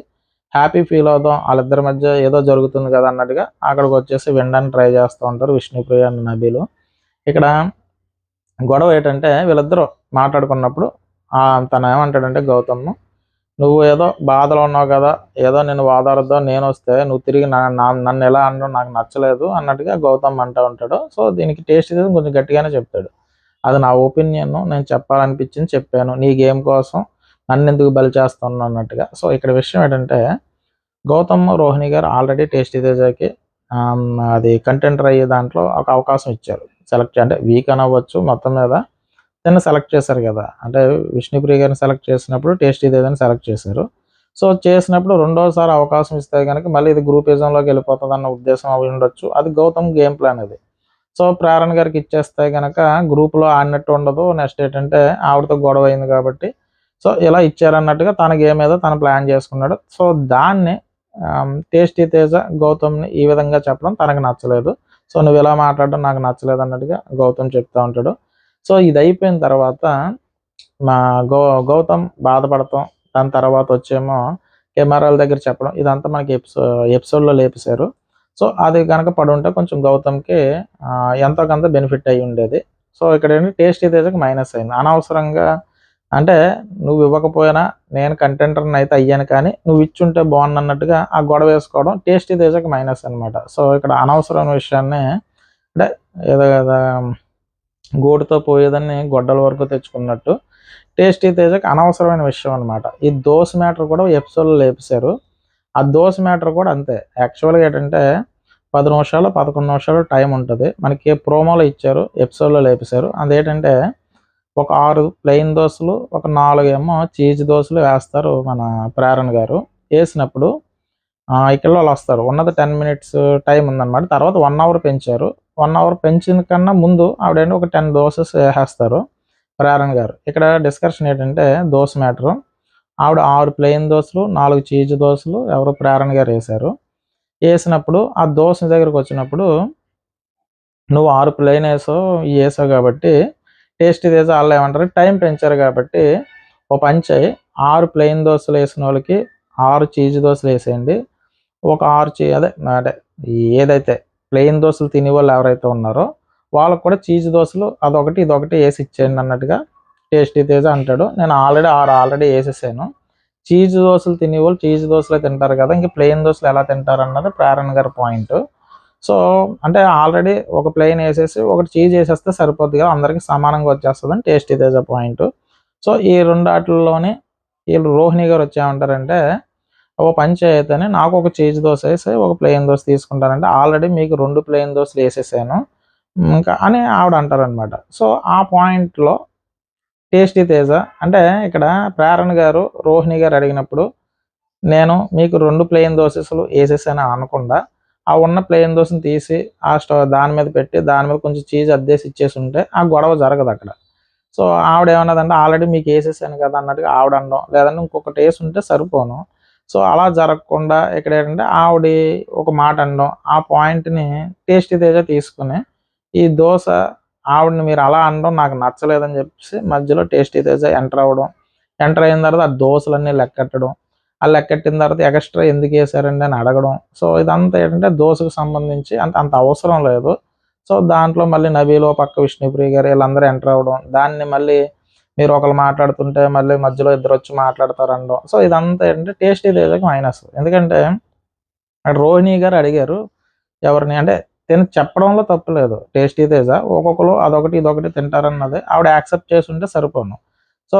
హ్యాపీ ఫీల్ అవుదాం, వాళ్ళిద్దరి మధ్య ఏదో జరుగుతుంది కదా అన్నట్టుగా అక్కడికి వచ్చేసి వినడానికి ట్రై చేస్తూ ఉంటారు విష్ణుప్రియ అండ్ నబీలు. ఇక్కడ గొడవ ఏంటంటే వీళ్ళిద్దరూ మాట్లాడుకున్నప్పుడు తను ఏమంటాడంటే గౌతమ్ నువ్వు ఏదో బాధలో ఉన్నావు కదా, ఏదో నేను వాదారుద్దాం నేను వస్తే నువ్వు తిరిగి నన్ను ఎలా అనడం నాకు నచ్చలేదు అన్నట్టుగా గౌతమ్ అంటూ ఉంటాడు. సో దీనికి టేస్ట్ కొంచెం గట్టిగానే చెప్తాడు. అది నా ఒపీనియన్, నేను చెప్పాలనిపించింది చెప్పాను, నీ గేమ్ కోసం నన్ను ఎందుకు బలి చేస్తున్నాను అన్నట్టుగా. సో ఇక్కడ విషయం ఏంటంటే గౌతమ్ రోహిణి గారు ఆల్రెడీ టేస్టీ తేజకి అది కంటెంటర్ అయ్యే దాంట్లో ఒక అవకాశం ఇచ్చారు. సెలెక్ట్ అంటే వీక్ అనవచ్చు మొత్తం మీద తను సెలెక్ట్ చేశారు కదా. అంటే విష్ణుప్రియ గారిని సెలెక్ట్ చేసినప్పుడు టేస్టీ తేజని సెలెక్ట్ చేశారు. సో చేసినప్పుడు రెండోసారి అవకాశం ఇస్తే కనుక మళ్ళీ ఇది గ్రూపిజంలోకి వెళ్ళిపోతుంది అన్న ఉద్దేశం అవి ఉండొచ్చు. అది గౌతమ్ గేమ్ ప్లాన్ అది. సో ప్రేరణ గారికి ఇచ్చేస్తే కనుక గ్రూప్లో ఆడినట్టు ఉండదు. నెక్స్ట్ ఏంటంటే ఆవిడతో గొడవ అయింది కాబట్టి సో ఇలా ఇచ్చారన్నట్టుగా తన గేమ్ ఏదో తను ప్లాన్ చేసుకున్నాడు. సో దాన్ని టేస్టీ తేజ గౌతమ్ని ఈ విధంగా చెప్పడం తనకు నచ్చలేదు. సో నువ్వు ఇలా మాట్లాడడం నాకు నచ్చలేదు అన్నట్టుగా గౌతమ్ చెప్తా ఉంటాడు. సో ఇది అయిపోయిన తర్వాత మా గౌతమ్ బాధపడతాం, దాని తర్వాత వచ్చేమో కెమెరాల దగ్గర చెప్పడం ఇదంతా మనకి ఎపిసోడ్లో లేపేశారు. సో అది కనుక పడుంటే కొంచెం గౌతమ్కి ఎంతో కొంత బెనిఫిట్ అయ్యి ఉండేది. సో ఇక్కడ ఏంటి టేస్టీ తేజకి మైనస్ అయింది అనవసరంగా. అంటే నువ్వు ఇవ్వకపోయినా నేను కంటెంటర్ని అయితే అయ్యాను కానీ నువ్వు ఇచ్చుంటే బాగున్నట్టుగా ఆ గొడవ వేసుకోవడం టేస్టీ తేజకి మైనస్ అనమాట. సో ఇక్కడ అనవసరమైన విషయాన్ని అంటే ఏదో కదా గోటుతో పోయేదాన్ని గొడ్డల వరకు తెచ్చుకున్నట్టు టేస్టీ తేజకి అనవసరమైన విషయం అనమాట. ఈ దోశ మ్యాటర్ కూడా ఎపిసోడ్లో లేపేశారు. ఆ దోశ మ్యాటర్ కూడా అంతే. యాక్చువల్గా ఏంటంటే 10 నిమిషాలు 11 నిమిషాలు టైం ఉంటుంది మనకి. ప్రోమోలో ఇచ్చారు, ఎపిసోడ్లో లేపేశారు. అదేంటంటే ఒక 6 ప్లెయిన్ దోశలు, ఒక 4 ఏమో చీజ్ దోశలు వేస్తారు మన ప్రేరణ గారు. వేసినప్పుడు ఇక్కడ వాళ్ళు వస్తారు. ఉన్నది 10 మినిట్స్ టైం ఉందన్నమాట. తర్వాత 1 అవర్ పెంచారు. 1 అవర్ పెంచిన కన్నా ముందు ఆవిడేంటి ఒక 10 దోసెస్ వేసేస్తారు ప్రేరణ గారు. ఇక్కడ డిస్కషన్ ఏంటంటే దోశ మ్యాటరు. ఆవిడ 6 ప్లెయిన్ దోశలు, 4 చీజ్ దోశలు ఎవరో ప్రేరణ గారు వేశారు. వేసినప్పుడు ఆ దోశ దగ్గరకు వచ్చినప్పుడు నువ్వు 6 ప్లెయిన్ వేసావు కాబట్టి టేస్టీ తేజ వాళ్ళు ఏమంటారు టైం పెంచారు కాబట్టి ఓ పని చేయి, 6 ప్లెయిన్ దోశలు వేసిన వాళ్ళకి 6 చీజ్ దోశలు వేసేయండి. ఒక 6 అంటే ఏదైతే ప్లెయిన్ దోశలు తినే వాళ్ళు ఎవరైతే ఉన్నారో వాళ్ళకు కూడా చీజ్ దోశలు అదొకటి ఇదొకటి వేసి ఇచ్చేయండి అన్నట్టుగా టేస్టీ తేజ అంటాడు. నేను ఆల్రెడీ వేసేసాను. చీజ్ దోశలు తినేవాళ్ళు చీజ్ దోశలే తింటారు కదా, ఇంక ప్లెయిన్ దోశలు ఎలా తింటారు అన్నది ప్రేరణ గారి పాయింట్. సో అంటే ఆల్రెడీ ఒక ప్లెయిన్ వేసేసి ఒకటి చీజ్ వేసేస్తే సరిపోద్ది కదా, అందరికీ సమానంగా వచ్చేస్తుందని టేస్టీ తేజ పాయింట్. సో ఈ రెండు ఆటల్లోనే వీళ్ళు రోహిణి గారు వచ్చేమంటారంటే ఓ పని చేయతని నాకు ఒక చీజ్ దోశ వేసి ఒక ప్లెయిన్ దోశ తీసుకుంటానంటే ఆల్రెడీ మీకు 2 ప్లెయిన్ దోశలు వేసేసాను ఇంకా అని ఆవిడ అంటారనమాట. సో ఆ పాయింట్లో టేస్టీ తేజ అంటే ఇక్కడ ప్రేరణ గారు రోహిణి గారు అడిగినప్పుడు నేను మీకు 2 ప్లెయిన్ దోసెస్లు వేసేసాను అనకుండా ఆ ఉన్న ప్లెయిన్ దోసని తీసి ఆ దాని మీద పెట్టి దాని మీద కొంచెం చీజ్ అద్దేసి ఇచ్చేసి ఉంటే ఆ గొడవ జరగదు అక్కడ. సో ఆవిడ ఏమన్నదంటే ఆల్రెడీ మీకు వేసేసాను కదా అన్నట్టుగా ఆవిడ అనడం, లేదంటే ఇంకొకటి వేసి ఉంటే సరిపోను. సో అలా జరగకుండా ఇక్కడ ఏంటంటే ఆవిడ ఒక మాట అనడం, ఆ పాయింట్ని టేస్టీ తేజ తీసుకుని ఈ దోశ ఆవిడని మీరు అలా అనడం నాకు నచ్చలేదని చెప్పేసి మధ్యలో టేస్టీ తేజ ఎంటర్ అవ్వడం, ఎంటర్ అయిన తర్వాత ఆ దోశలన్నీ లెక్కెట్టడం, ఆ లెక్కెట్టిన తర్వాత ఎక్స్ట్రా ఎందుకు వేసారండి అని అడగడం. సో ఇదంతా ఏంటంటే దోశకు సంబంధించి అంత అంత అవసరం లేదు. సో దాంట్లో మళ్ళీ నబీలు పక్క విష్ణుప్రియ గారు వీళ్ళందరూ ఎంటర్ అవ్వడం, దాన్ని మళ్ళీ మీరు ఒకరు మాట్లాడుతుంటే మళ్ళీ మధ్యలో ఇద్దరు వచ్చి మాట్లాడతారు అనడం. సో ఇదంతా ఏంటంటే టేస్టీ తేజకి మైనస్. ఎందుకంటే అక్కడ రోహిణి గారు అడిగారు ఎవరిని అంటే తిని చెప్పడంలో తప్పు లేదు. టేస్టీ తేజ ఒక్కొక్కరు అదొకటి ఇదొకటి తింటారన్నది ఆవిడ యాక్సెప్ట్ చేసి ఉంటే సరిపోను. సో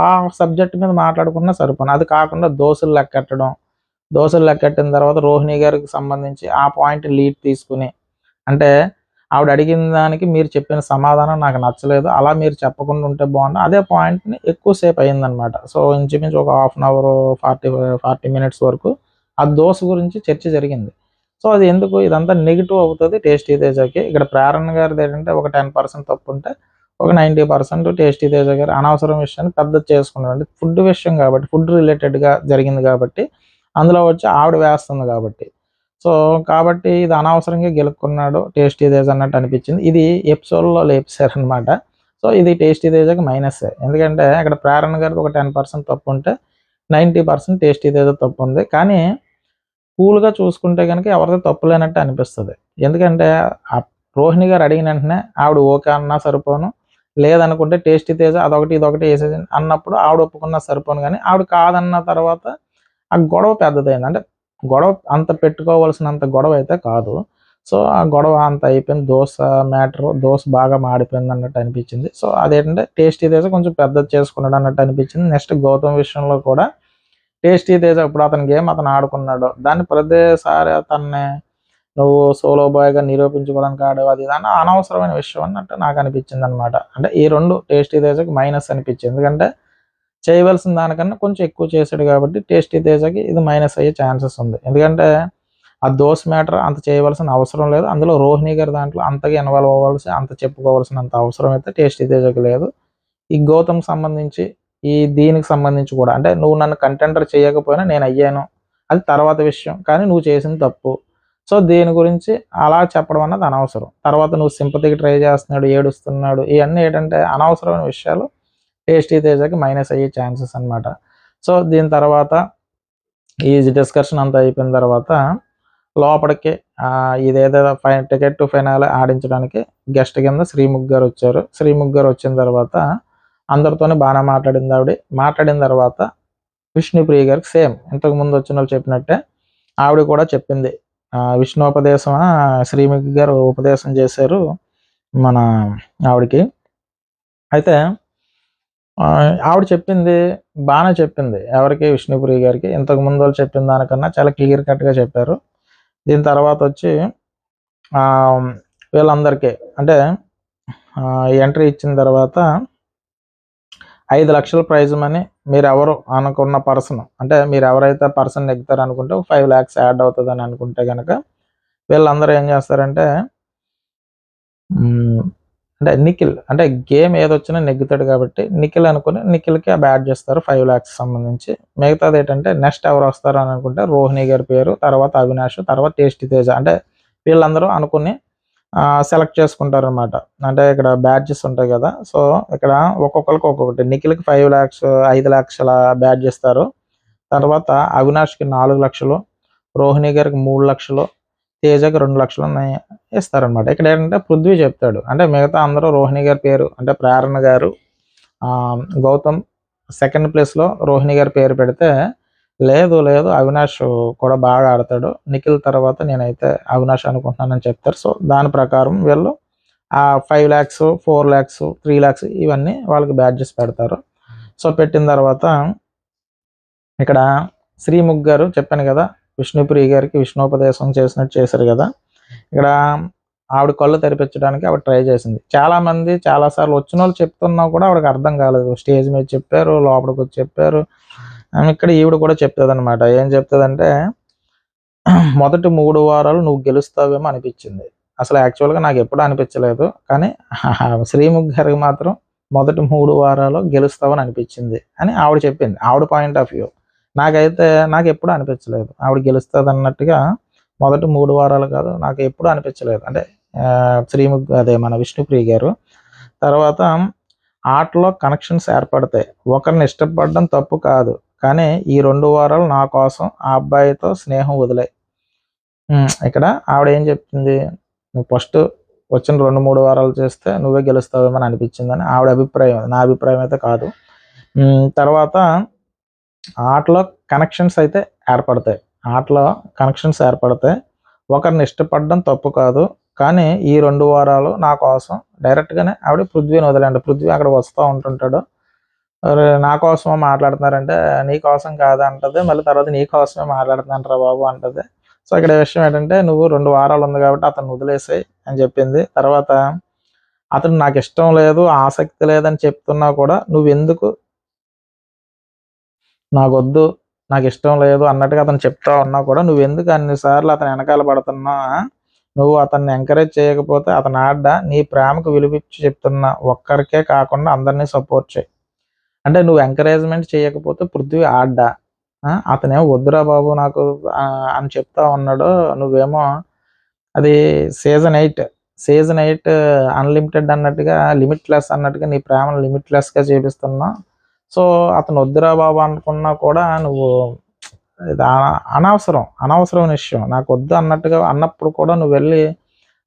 ఆ సబ్జెక్ట్ మీద మాట్లాడుకున్నా సరిపోను. అది కాకుండా దోశలు లెక్కెట్టడం, దోశలు లెక్కెట్టిన తర్వాత రోహిణి గారికి సంబంధించి ఆ పాయింట్ లీడ్ తీసుకుని, అంటే ఆవిడ అడిగిన దానికి మీరు చెప్పిన సమాధానం నాకు నచ్చలేదు, అలా మీరు చెప్పకుండా ఉంటే బాగుండు, అదే పాయింట్ని ఎక్కువసేపు అయిందనమాట. సో ఇంచుమించు ఒక హాఫ్ అన్ అవర్ 40 మినిట్స్ వరకు ఆ దోశ గురించి చర్చ జరిగింది. సో అది ఎందుకు ఇదంతా నెగిటివ్ అవుతుంది టేస్టీ తేజకి. ఇక్కడ ప్రేరణ గారిది ఏంటంటే ఒక 10% తప్పు ఉంటే ఒక 90% టేస్టీ తేజ గారు అనవసరం విషయాన్ని పెద్ద చేసుకున్నాడు. అంటే ఫుడ్ విషయం కాబట్టి, ఫుడ్ రిలేటెడ్గా జరిగింది కాబట్టి, అందులో వచ్చి ఆవిడ వేస్తుంది కాబట్టి. సో కాబట్టి ఇది అనవసరంగా గెలుక్కున్నాడు టేస్టీ తేజ అన్నట్టు అనిపించింది. ఇది ఎపిసోడ్లో లేపేశారనమాట. సో ఇది టేస్టీ తేజకి మైనస్సే. ఎందుకంటే అక్కడ ప్రేరణ గారికి ఒక 10% తప్పు ఉంటే 90% టేస్టీ తేజ తప్పు ఉంది. కానీ కూల్గా చూసుకుంటే కనుక ఎవరిది తప్పు లేనట్టు అనిపిస్తుంది. ఎందుకంటే రోహిణి గారు అడిగిన వెంటనే ఆవిడ ఓకే అన్నా సరిపోను, లేదనుకుంటే టేస్టీ తేజ అదొకటి ఇదొకటి వేసేసి అన్నప్పుడు ఆవిడ ఒప్పుకున్నా సరిపోను. కానీ ఆవిడ కాదన్న తర్వాత ఆ గొడవ పెద్దదైంది. అంటే గొడవ అంత పెట్టుకోవాల్సినంత గొడవ అయితే కాదు. సో ఆ గొడవ అంత అయిపోయింది. దోశ బాగా మాడిపోయింది అన్నట్టు అనిపించింది. సో అదేంటంటే టేస్టీ తేజ కొంచెం పెద్దది చేసుకున్నాడు అన్నట్టు అనిపించింది. నెక్స్ట్ గౌతమ్ విషయంలో కూడా టేస్టీ తేజ ఇప్పుడు అతని గేమ్ అతను ఆడుకున్నాడు, దాన్ని ప్రతిసారి అతన్ని నువ్వు సోలో బాయ్గా నిరూపించుకోవడానికి ఆడేవు అది అని అనవసరమైన విషయం అన్నట్టు నాకు అనిపించింది అనమాట. అంటే ఈ 2 టేస్టీ తేజకి మైనస్ అనిపించింది. ఎందుకంటే చేయవలసిన దానికన్నా కొంచెం ఎక్కువ చేశాడు కాబట్టి టేస్టీ తేజకి ఇది మైనస్ అయ్యే ఛాన్సెస్ ఉంది. ఎందుకంటే ఆ దోశ మ్యాటర్ అంత చేయవలసిన అవసరం లేదు. అందులో రోహిణి గారి దాంట్లో అంతగా ఇన్వాల్వ్ అవ్వాల్సి అంత చెప్పుకోవాల్సినంత అవసరం అయితే టేస్టీ తేజకి లేదు. ఈ గౌతమ్ సంబంధించి దీనికి సంబంధించి కూడా అంటే నువ్వు నన్ను కంటెండర్ చేయకపోయినా నేను అయ్యాను, అది తర్వాత విషయం, కానీ నువ్వు చేసింది తప్పు. సో దీని గురించి అలా చెప్పడం అన్నది అనవసరం. తర్వాత నువ్వు సింపతికి ట్రై చేస్తున్నాడు, ఏడుస్తున్నాడు, ఇవన్నీ ఏంటంటే అనవసరమైన విషయాలు టేస్టీ తేజకి మైనస్ అయ్యే ఛాన్సెస్ అనమాట. సో దీని తర్వాత ఈ డిస్కషన్ అంతా అయిపోయిన తర్వాత లోపలికి ఇదేదో టికెట్ టు ఫైనల్ ఆడించడానికి గెస్ట్ కింద శ్రీముఖ్ గారు వచ్చారు. శ్రీముఖ్ గారు వచ్చిన తర్వాత అందరితోనే బాగానే మాట్లాడింది ఆవిడ. మాట్లాడిన తర్వాత విష్ణుప్రియ గారికి సేమ్ ఇంతకు ముందు వచ్చిన వాళ్ళు చెప్పినట్టే ఆవిడ కూడా చెప్పింది. విష్ణోపదేశం శ్రీముఖి గారు ఉపదేశం చేశారు మన ఆవిడకి. అయితే ఆవిడ చెప్పింది బాగానే చెప్పింది. ఎవరికి? విష్ణుప్రియ గారికి. ఇంతకు ముందు వాళ్ళు చెప్పిన దానికన్నా చాలా క్లియర్ కట్గా చెప్పారు. దీని తర్వాత వచ్చి వీళ్ళందరికీ అంటే ఎంట్రీ ఇచ్చిన తర్వాత 5 లక్షల ప్రైజ్ మనీ మీరు ఎవరు అనుకున్న పర్సన్, అంటే మీరు ఎవరైతే పర్సన్ నెగ్గుతారు అనుకుంటే 5 lakhs యాడ్ అవుతుందని అనుకుంటే కనుక వీళ్ళందరూ ఏం చేస్తారంటే అంటే నిఖిల్ అంటే గేమ్ ఏదొచ్చినా నెగ్గుతాడు కాబట్టి నిఖిల్ అనుకుని నిఖిల్కి ఆ బ్యాట్ చేస్తారు 5 lakhs సంబంధించి. మిగతాది ఏంటంటే నెక్స్ట్ ఎవరు వస్తారు అని అనుకుంటే రోహిణి గారి పేరు, తర్వాత అవినాష్, తర్వాత టేస్టీ తేజ, అంటే వీళ్ళందరూ అనుకుని సెలెక్ట్ చేసుకుంటారు అనమాట. అంటే ఇక్కడ బ్యాడ్జెస్ ఉంటాయి కదా. సో ఇక్కడ ఒక్కొక్కరికి ఒక్కొక్కటి. నిఖిల్కి 5 లక్షల బ్యాడ్జ్ ఇస్తారు. తర్వాత అవినాష్కి 4 లక్షలు, రోహిణి గారికి 3 లక్షలు, తేజకి 2 లక్షలు ఇస్తారనమాట. ఇక్కడ ఏంటంటే పృథ్వీ చెప్తాడు, అంటే మిగతా అందరూ రోహిణి గారి పేరు అంటే ప్రేరణ గారు, గౌతమ్ సెకండ్ ప్లేస్లో రోహిణి గారి పేరు పెడితే లేదు అవినాష్ కూడా బాగా ఆడతాడు, నిఖిల్ తర్వాత నేనైతే అవినాష్ అనుకుంటున్నానని చెప్తారు. సో దాని ప్రకారం వీళ్ళు 5 lakhs, 4 lakhs, 3 lakhs ఇవన్నీ వాళ్ళకి బ్యాడ్జెస్ పెడతారు. సో పెట్టిన తర్వాత ఇక్కడ శ్రీముఖ్ గారు చెప్పాను కదా విష్ణుప్రియ గారికి విష్ణోపదేశం చేసినట్టు చేశారు కదా. ఇక్కడ ఆవిడ కళ్ళు తెరిపించడానికి ఆవిడ ట్రై చేసింది. చాలామంది చాలాసార్లు వచ్చిన వాళ్ళు చెప్తున్నా కూడా ఆవిడకి అర్థం కాలేదు. స్టేజ్ మీద చెప్పారు, లోపలికి వచ్చి చెప్పారు. ఇక్కడ ఈవిడ కూడా చెప్తుందనమాట. ఏం చెప్తుందంటే మొదటి 3 వారాలు నువ్వు గెలుస్తావేమో అనిపించింది. అసలు యాక్చువల్‌గా నాకు ఎప్పుడూ అనిపించలేదు. కానీ శ్రీముఖి గారికి మాత్రం మొదటి 3 వారాలు గెలుస్తావని అనిపించింది అని ఆవిడ చెప్పింది. ఆవిడ పాయింట్ ఆఫ్ వ్యూ. నాకైతే నాకెప్పుడూ అనిపించలేదు. ఆవిడ గెలుస్తదన్నట్టుగా మొదటి 3 వారాలు కాదు నాకు ఎప్పుడూ అనిపించలేదు. అంటే శ్రీముఖి అదే మన విష్ణుప్రియ గారు. తర్వాత ఆటలో కనెక్షన్స్ ఏర్పడతాయి. ఒకరిని ఇష్టపడడం తప్పు కాదు. కానీ ఈ 2 వారాలు నా కోసం ఆ అబ్బాయితో స్నేహం వదిలేయి. ఇక్కడ ఆవిడ ఏం చెప్తుంది, నువ్వు ఫస్ట్ వచ్చిన 2, 3 వారాలు చేస్తే నువ్వే గెలుస్తావేమో అని అనిపించిందని ఆవిడ అభిప్రాయం. నా అభిప్రాయం అయితే కాదు. తర్వాత ఆటలో కనెక్షన్స్ అయితే ఏర్పడతాయి. ఆటలో కనెక్షన్స్ ఏర్పడతాయి. ఒకరిని ఇష్టపడడం తప్పు కాదు. కానీ ఈ 2 వారాలు నా కోసం డైరెక్ట్‌గానే ఆవిడ పృథ్వీని వదిలేయండి. పృథ్వీ అక్కడ వస్తూ ఉంటుంటాడు. నా కోసమే మాట్లాడుతున్నారంటే, నీ కోసం కాదు అంటది. మళ్ళీ తర్వాత నీ కోసమే మాట్లాడుతున్నానురా బాబు అంటది. సో, ఇక్కడ విషయం ఏంటంటే, నువ్వు 2 వారాలు ఉంది కాబట్టి అతన్ని వదిలేసేయి అని చెప్పింది. తర్వాత అతను నాకు ఇష్టం లేదు, ఆసక్తి లేదని చెప్తున్నా కూడా నువ్వెందుకు నాకొద్దు, నాకు ఇష్టం లేదు అన్నట్టుగా అతను చెప్తా ఉన్నా కూడా నువ్వెందుకు అన్ని సార్లు అతని వెనకాల పడుతున్నా? నువ్వు అతన్ని ఎంకరేజ్ చేయకపోతే అతను ఆడ్డా, నీ ప్రేమకు విలువిచ్చి చెప్తున్నా ఒక్కరికే కాకుండా అందరినీ సపోర్ట్ చెయి. అంటే నువ్వు ఎంకరేజ్‌మెంట్ చేయకపోతే పృథ్వీ ఆడ్డా? అతనేమో వద్దురా బాబు నాకు అని చెప్తా ఉన్నాడు. నువ్వేమో అది సీజన్ 8 అన్‌లిమిటెడ్ అన్నట్టుగా, లిమిట్‌లెస్ అన్నట్టుగా నీ ప్రేమను లిమిట్‌లెస్‌గా చూపిస్తున్నావు. సో, అతను వద్దురా బాబు అనుకున్నా కూడా నువ్వు ఇది అనవసరమైన విషయం. నాకొద్దు అన్నట్టుగా అన్నప్పుడు కూడా నువ్వెళ్ళి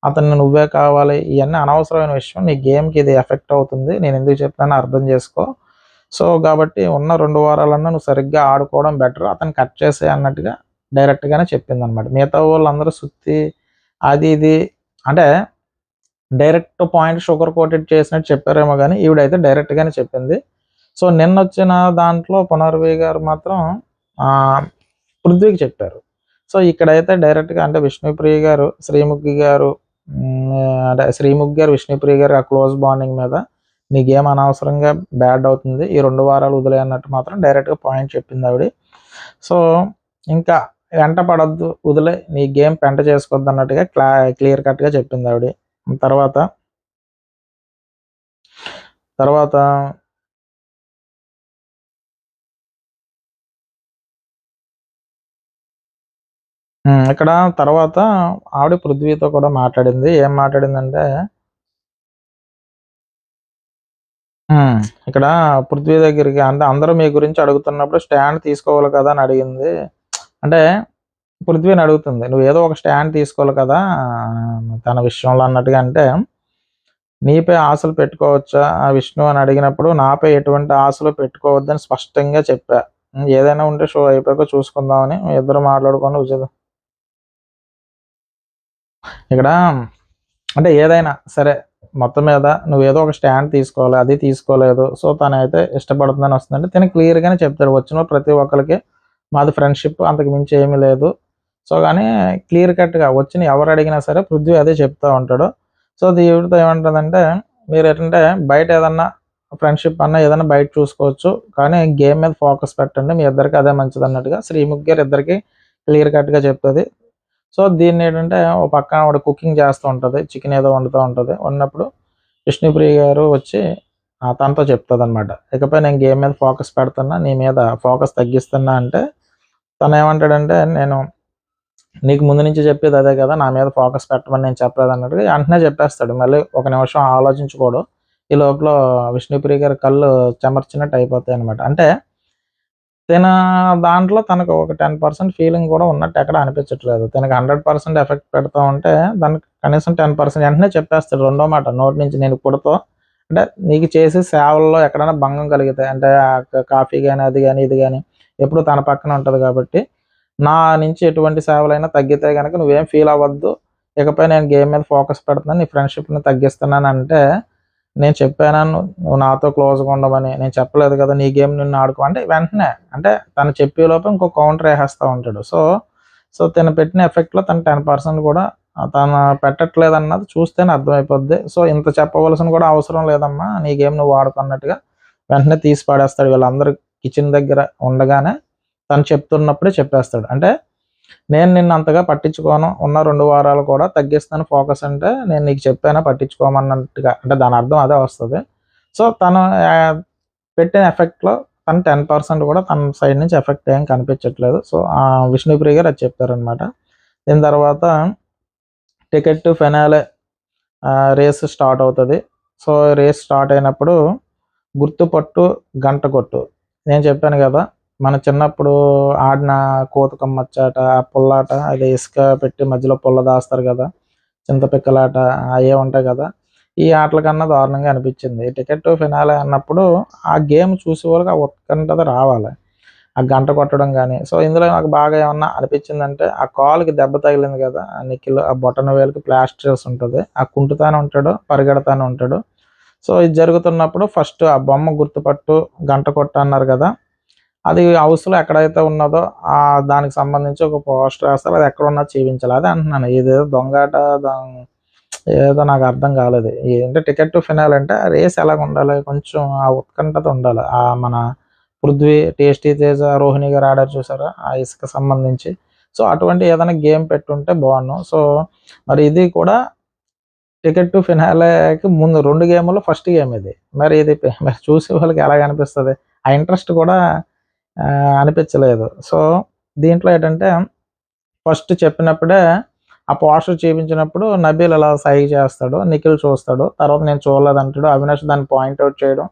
అతన్ని నువ్వే కావాలి, ఇయన్నీ అనవసరమైన విషయం. నీ గేమ్‌కి ఇది ఎఫెక్ట్ అవుతుంది. నేనెందుకు చెప్తున్నానో అర్థం చేసుకో. సో, కాబట్టి ఉన్న 2 వారాలన్నా నువ్వు సరిగ్గా ఆడుకోవడం బెటర్. అతన్ని కట్ చేసేయి అన్నట్టుగా డైరెక్ట్‌గానే చెప్పిందనమాట. మిగతా వాళ్ళందరూ సుత్తి అది ఇది అంటే డైరెక్ట్ పాయింట్ షుగర్ కోటెడ్ చేసినట్టు చెప్పారేమో గానీ, ఈవిడైతే డైరెక్ట్‌గానే చెప్పింది. సో, నిన్నొచ్చిన దాంట్లో పునర్వి గారు మాత్రం పృథ్వీకి చెప్పారు. సో, ఇక్కడైతే డైరెక్ట్‌గా అంటే విష్ణుప్రియ గారు, శ్రీముఖి గారు అంటే శ్రీముఖి గారు, విష్ణుప్రియ గారు ఆ క్లోజ్ బాండింగ్ మీద నీ గేమ్ అనవసరంగా బ్యాడ్ అవుతుంది. ఈ 2 వారాలు వదిలేయి అన్నట్టు మాత్రం డైరెక్ట్‌గా పాయింట్ చెప్పిందావిడ. సో, ఇంకా వెంట పడొద్దు, వదిలేయి, నీ గేమ్ పెంట చేసుకోవద్దు అన్నట్టుగా క్లియర్ కట్‌గా చెప్పిందావిడ. తర్వాత తర్వాత ఇక్కడ తర్వాత ఆవిడ పృథ్వీతో కూడా మాట్లాడింది. ఏం మాట్లాడిందంటే ఇక్కడ పృథ్వీ దగ్గరికి అంటే అందరూ మీ గురించి అడుగుతున్నప్పుడు స్టాండ్ తీసుకోవాలి కదా అని అడిగింది. అంటే పృథ్వీని అడుగుతుంది. నువ్వేదో ఒక స్టాండ్ తీసుకోవాలి కదా తన విషయంలో అన్నట్టుగా. అంటే నీపై ఆశలు పెట్టుకోవచ్చా విష్ణు అని అడిగినప్పుడు నాపై ఎటువంటి ఆశలు పెట్టుకోవద్దని స్పష్టంగా చెప్పా. ఏదైనా ఉంటే షో అయిపోయాక చూసుకుందామని ఇద్దరు మాట్లాడుకొని ఇక్కడ అంటే ఏదైనా సరే మొత్తం మీద నువ్వేదో ఒక స్టాండ్ తీసుకోవాలి. అది తీసుకోలేదు. సో, తనైతే ఇష్టపడుతుందని వస్తుందంటే తను క్లియర్‌గానే చెప్తాడు. వచ్చిన ప్రతి ఒక్కళ్ళకి మాది ఫ్రెండ్‌షిప్, అంతకు మించి ఏమీ లేదు. సో, కానీ క్లియర్ కట్‌గా వచ్చిన ఎవరు అడిగినా సరే పృథ్వీ అదే చెప్తా ఉంటాడు. సో, ఈవిడతో ఏమంటదంటే మీరేంటంటే బయట ఏదన్నా ఫ్రెండ్‌షిప్ అన్నా ఏదన్నా బయట చూసుకోవచ్చు. కానీ గేమ్ మీద ఫోకస్ పెట్టండి. మీ ఇద్దరికి అదే మంచిదన్నట్టుగా శ్రీముఖి గారు ఇద్దరికీ క్లియర్ కట్‌గా చెప్తది. సో, దీన్నేంటంటే ఓ పక్కన ఆవిడ కుకింగ్ చేస్తూ ఉంటది. చికెన్ ఏదో వండుతూ ఉంటది. వండినప్పుడు విష్ణుప్రియ గారు వచ్చి తనతో చెప్తదనమాట. ఇకపై నేను గేమ్ మీద ఫోకస్ పెడుతున్నా. నీ మీద ఫోకస్ తగ్గిస్తున్నా అంటే తనేమంటాడంటే, నేను నీకు ముందు నుంచి చెప్పేది అదే కదా! నా మీద ఫోకస్ పెట్టమని నేను చెప్పలేదన్నట్టుగా వెంటనే చెప్పేస్తాడు. మళ్ళీ ఒక నిమిషం ఆలోచించుకోడు. ఈ లోపల విష్ణుప్రియ గారి కళ్ళు చెమర్చినట్టు అయిపోతాయనమాట. అంటే దాంట్లో తనకు ఒక 10% ఫీలింగ్ కూడా ఉన్నట్టు ఎక్కడ అనిపించట్లేదు. తనకి 100% ఎఫెక్ట్ పెడతా ఉంటే దానికి కనీసం 10% వెంటనే చెప్పేస్తాడు రెండో మాట నోటి నుంచి. నేను ఇప్పుడుతో అంటే నీకు చేసే సేవల్లో ఎక్కడైనా భంగం కలిగితే అంటే కాఫీ గాని, అది గాని, ఇది గాని ఎప్పుడు తన పక్కన ఉంటది కాబట్టి నా నుంచి ఎటువంటి సేవలైనా తగ్గితే గనక నువ్వేం ఫీల్ అవ్వద్దు. ఇకపై నేను గేమ్ మీద ఫోకస్ పెడుతున్నాను. నీ ఫ్రెండ్‌షిప్‌ని తగ్గిస్తున్నానంటే నేను చెప్పానా నువ్వు నాతో క్లోజ్‌గా ఉండమని. నేను చెప్పలేదు కదా! నీ గేమ్ నిన్ను ఆడుకో అంటే వెంటనే అంటే తను చెప్పేలోపు ఇంకో కౌంటర్ ఏసేస్తా ఉంటాడు. సో, తను పెట్టిన ఎఫెక్ట్‌లో తను 10% కూడా తను పెట్టట్లేదు అన్నది చూస్తేనే అర్థమైపోద్ది. సో ఇంత చెప్పవలసిన కూడా అవసరం లేదమ్మా, నీ గేమ్ నువ్వు వాడుకున్నట్టుగా వెంటనే తీసి పడేస్తాడు. వీళ్ళందరూ కిచెన్ దగ్గర ఉండగానే తను చెప్తున్నప్పుడే చెప్పేస్తాడు. అంటే నేను నిన్ను అంతగా పట్టించుకోను, ఉన్న 2 వారాలు కూడా తగ్గిస్తాను ఫోకస్ అంటే నేను నీకు చెప్పానా పట్టించుకోమన్నట్టుగా, అంటే దాని అర్థం అదే వస్తుంది. సో తను పెట్టిన ఎఫెక్ట్లో తను 10% కూడా తన సైడ్ నుంచి ఎఫెక్ట్ ఏం కనిపించట్లేదు. సో విష్ణుప్రియ గారు అది చెప్పారనమాట. దీని తర్వాత ticket to finale race start అవుతుంది. సో రేస్ స్టార్ట్ అయినప్పుడు గుర్తుపట్టు గంట కొట్టు, నేను చెప్పాను కదా మన చిన్నప్పుడు ఆడిన కోతుకమ్మచ్చాట, పుల్లాట, అదే ఇసుక పెట్టి మధ్యలో పుల్ల దాస్తారు కదా, చింతపిక్కలాట, అవే ఉంటాయి కదా. ఈ ఆటల కన్నా దారుణంగా అనిపించింది. టికెట్ టు ఫినాలే అన్నప్పుడు ఆ గేమ్ చూసే వాళ్ళకి ఆ ఉత్కంఠత రావాలి, ఆ గంట కొట్టడం కానీ. సో ఇందులో నాకు బాగా ఏమన్నా అనిపించిందంటే ఆ కాలుకి దెబ్బ తగిలింది కదా ఆ నిఖిల్, ఆ బొటన వేలుకి ప్లాస్టర్స్ ఉంటుంది, ఆ కుంటుతానే ఉంటాడు, పరిగెడతానే ఉంటాడు. సో ఇది జరుగుతున్నప్పుడు ఫస్ట్ ఆ బొమ్మ గుర్తుపట్టు గంట కొట్టు అన్నారు కదా, అది హౌస్లో ఎక్కడైతే ఉన్నదో దానికి సంబంధించి ఒక పోస్టర్ వేస్తారు, అది ఎక్కడ ఉన్నా చూపించాలి. అదే అంటున్నాను, ఇదేదో దొంగాట ఏదో నాకు అర్థం కాలేదు. ఏంటంటే టికెట్ టు ఫినాల్ అంటే రేస్ ఎలాగ ఉండాలి, కొంచెం ఆ ఉత్కంఠత ఉండాలి. మన పృథ్వీ, టేస్టీ తేజ, రోహిణి గారు ఆడారు చూసారా ఆ ఇసుక సంబంధించి. సో అటువంటి ఏదైనా గేమ్ పెట్టుంటే బాగున్నాను. సో మరి ఇది కూడా టికెట్ టు ఫినాలేకి ముందు 2 గేముల్లో ఫస్ట్ గేమ్ ఇది. మరి ఇది మరి చూసే వాళ్ళకి ఎలాగ అనిపిస్తుంది, ఆ ఇంట్రెస్ట్ కూడా అనిపించలేదు. సో దీంట్లో ఏంటంటే ఫస్ట్ చెప్పినప్పుడే ఆ పోస్టర్ చూపించినప్పుడు నబీల్ అలా సైగ చేస్తాడు, నిఖిల్ చూస్తాడు, తర్వాత నేను చూడలేదు అంటాడు. అవినాష్ దాన్ని పాయింట్అవుట్ చేయడం,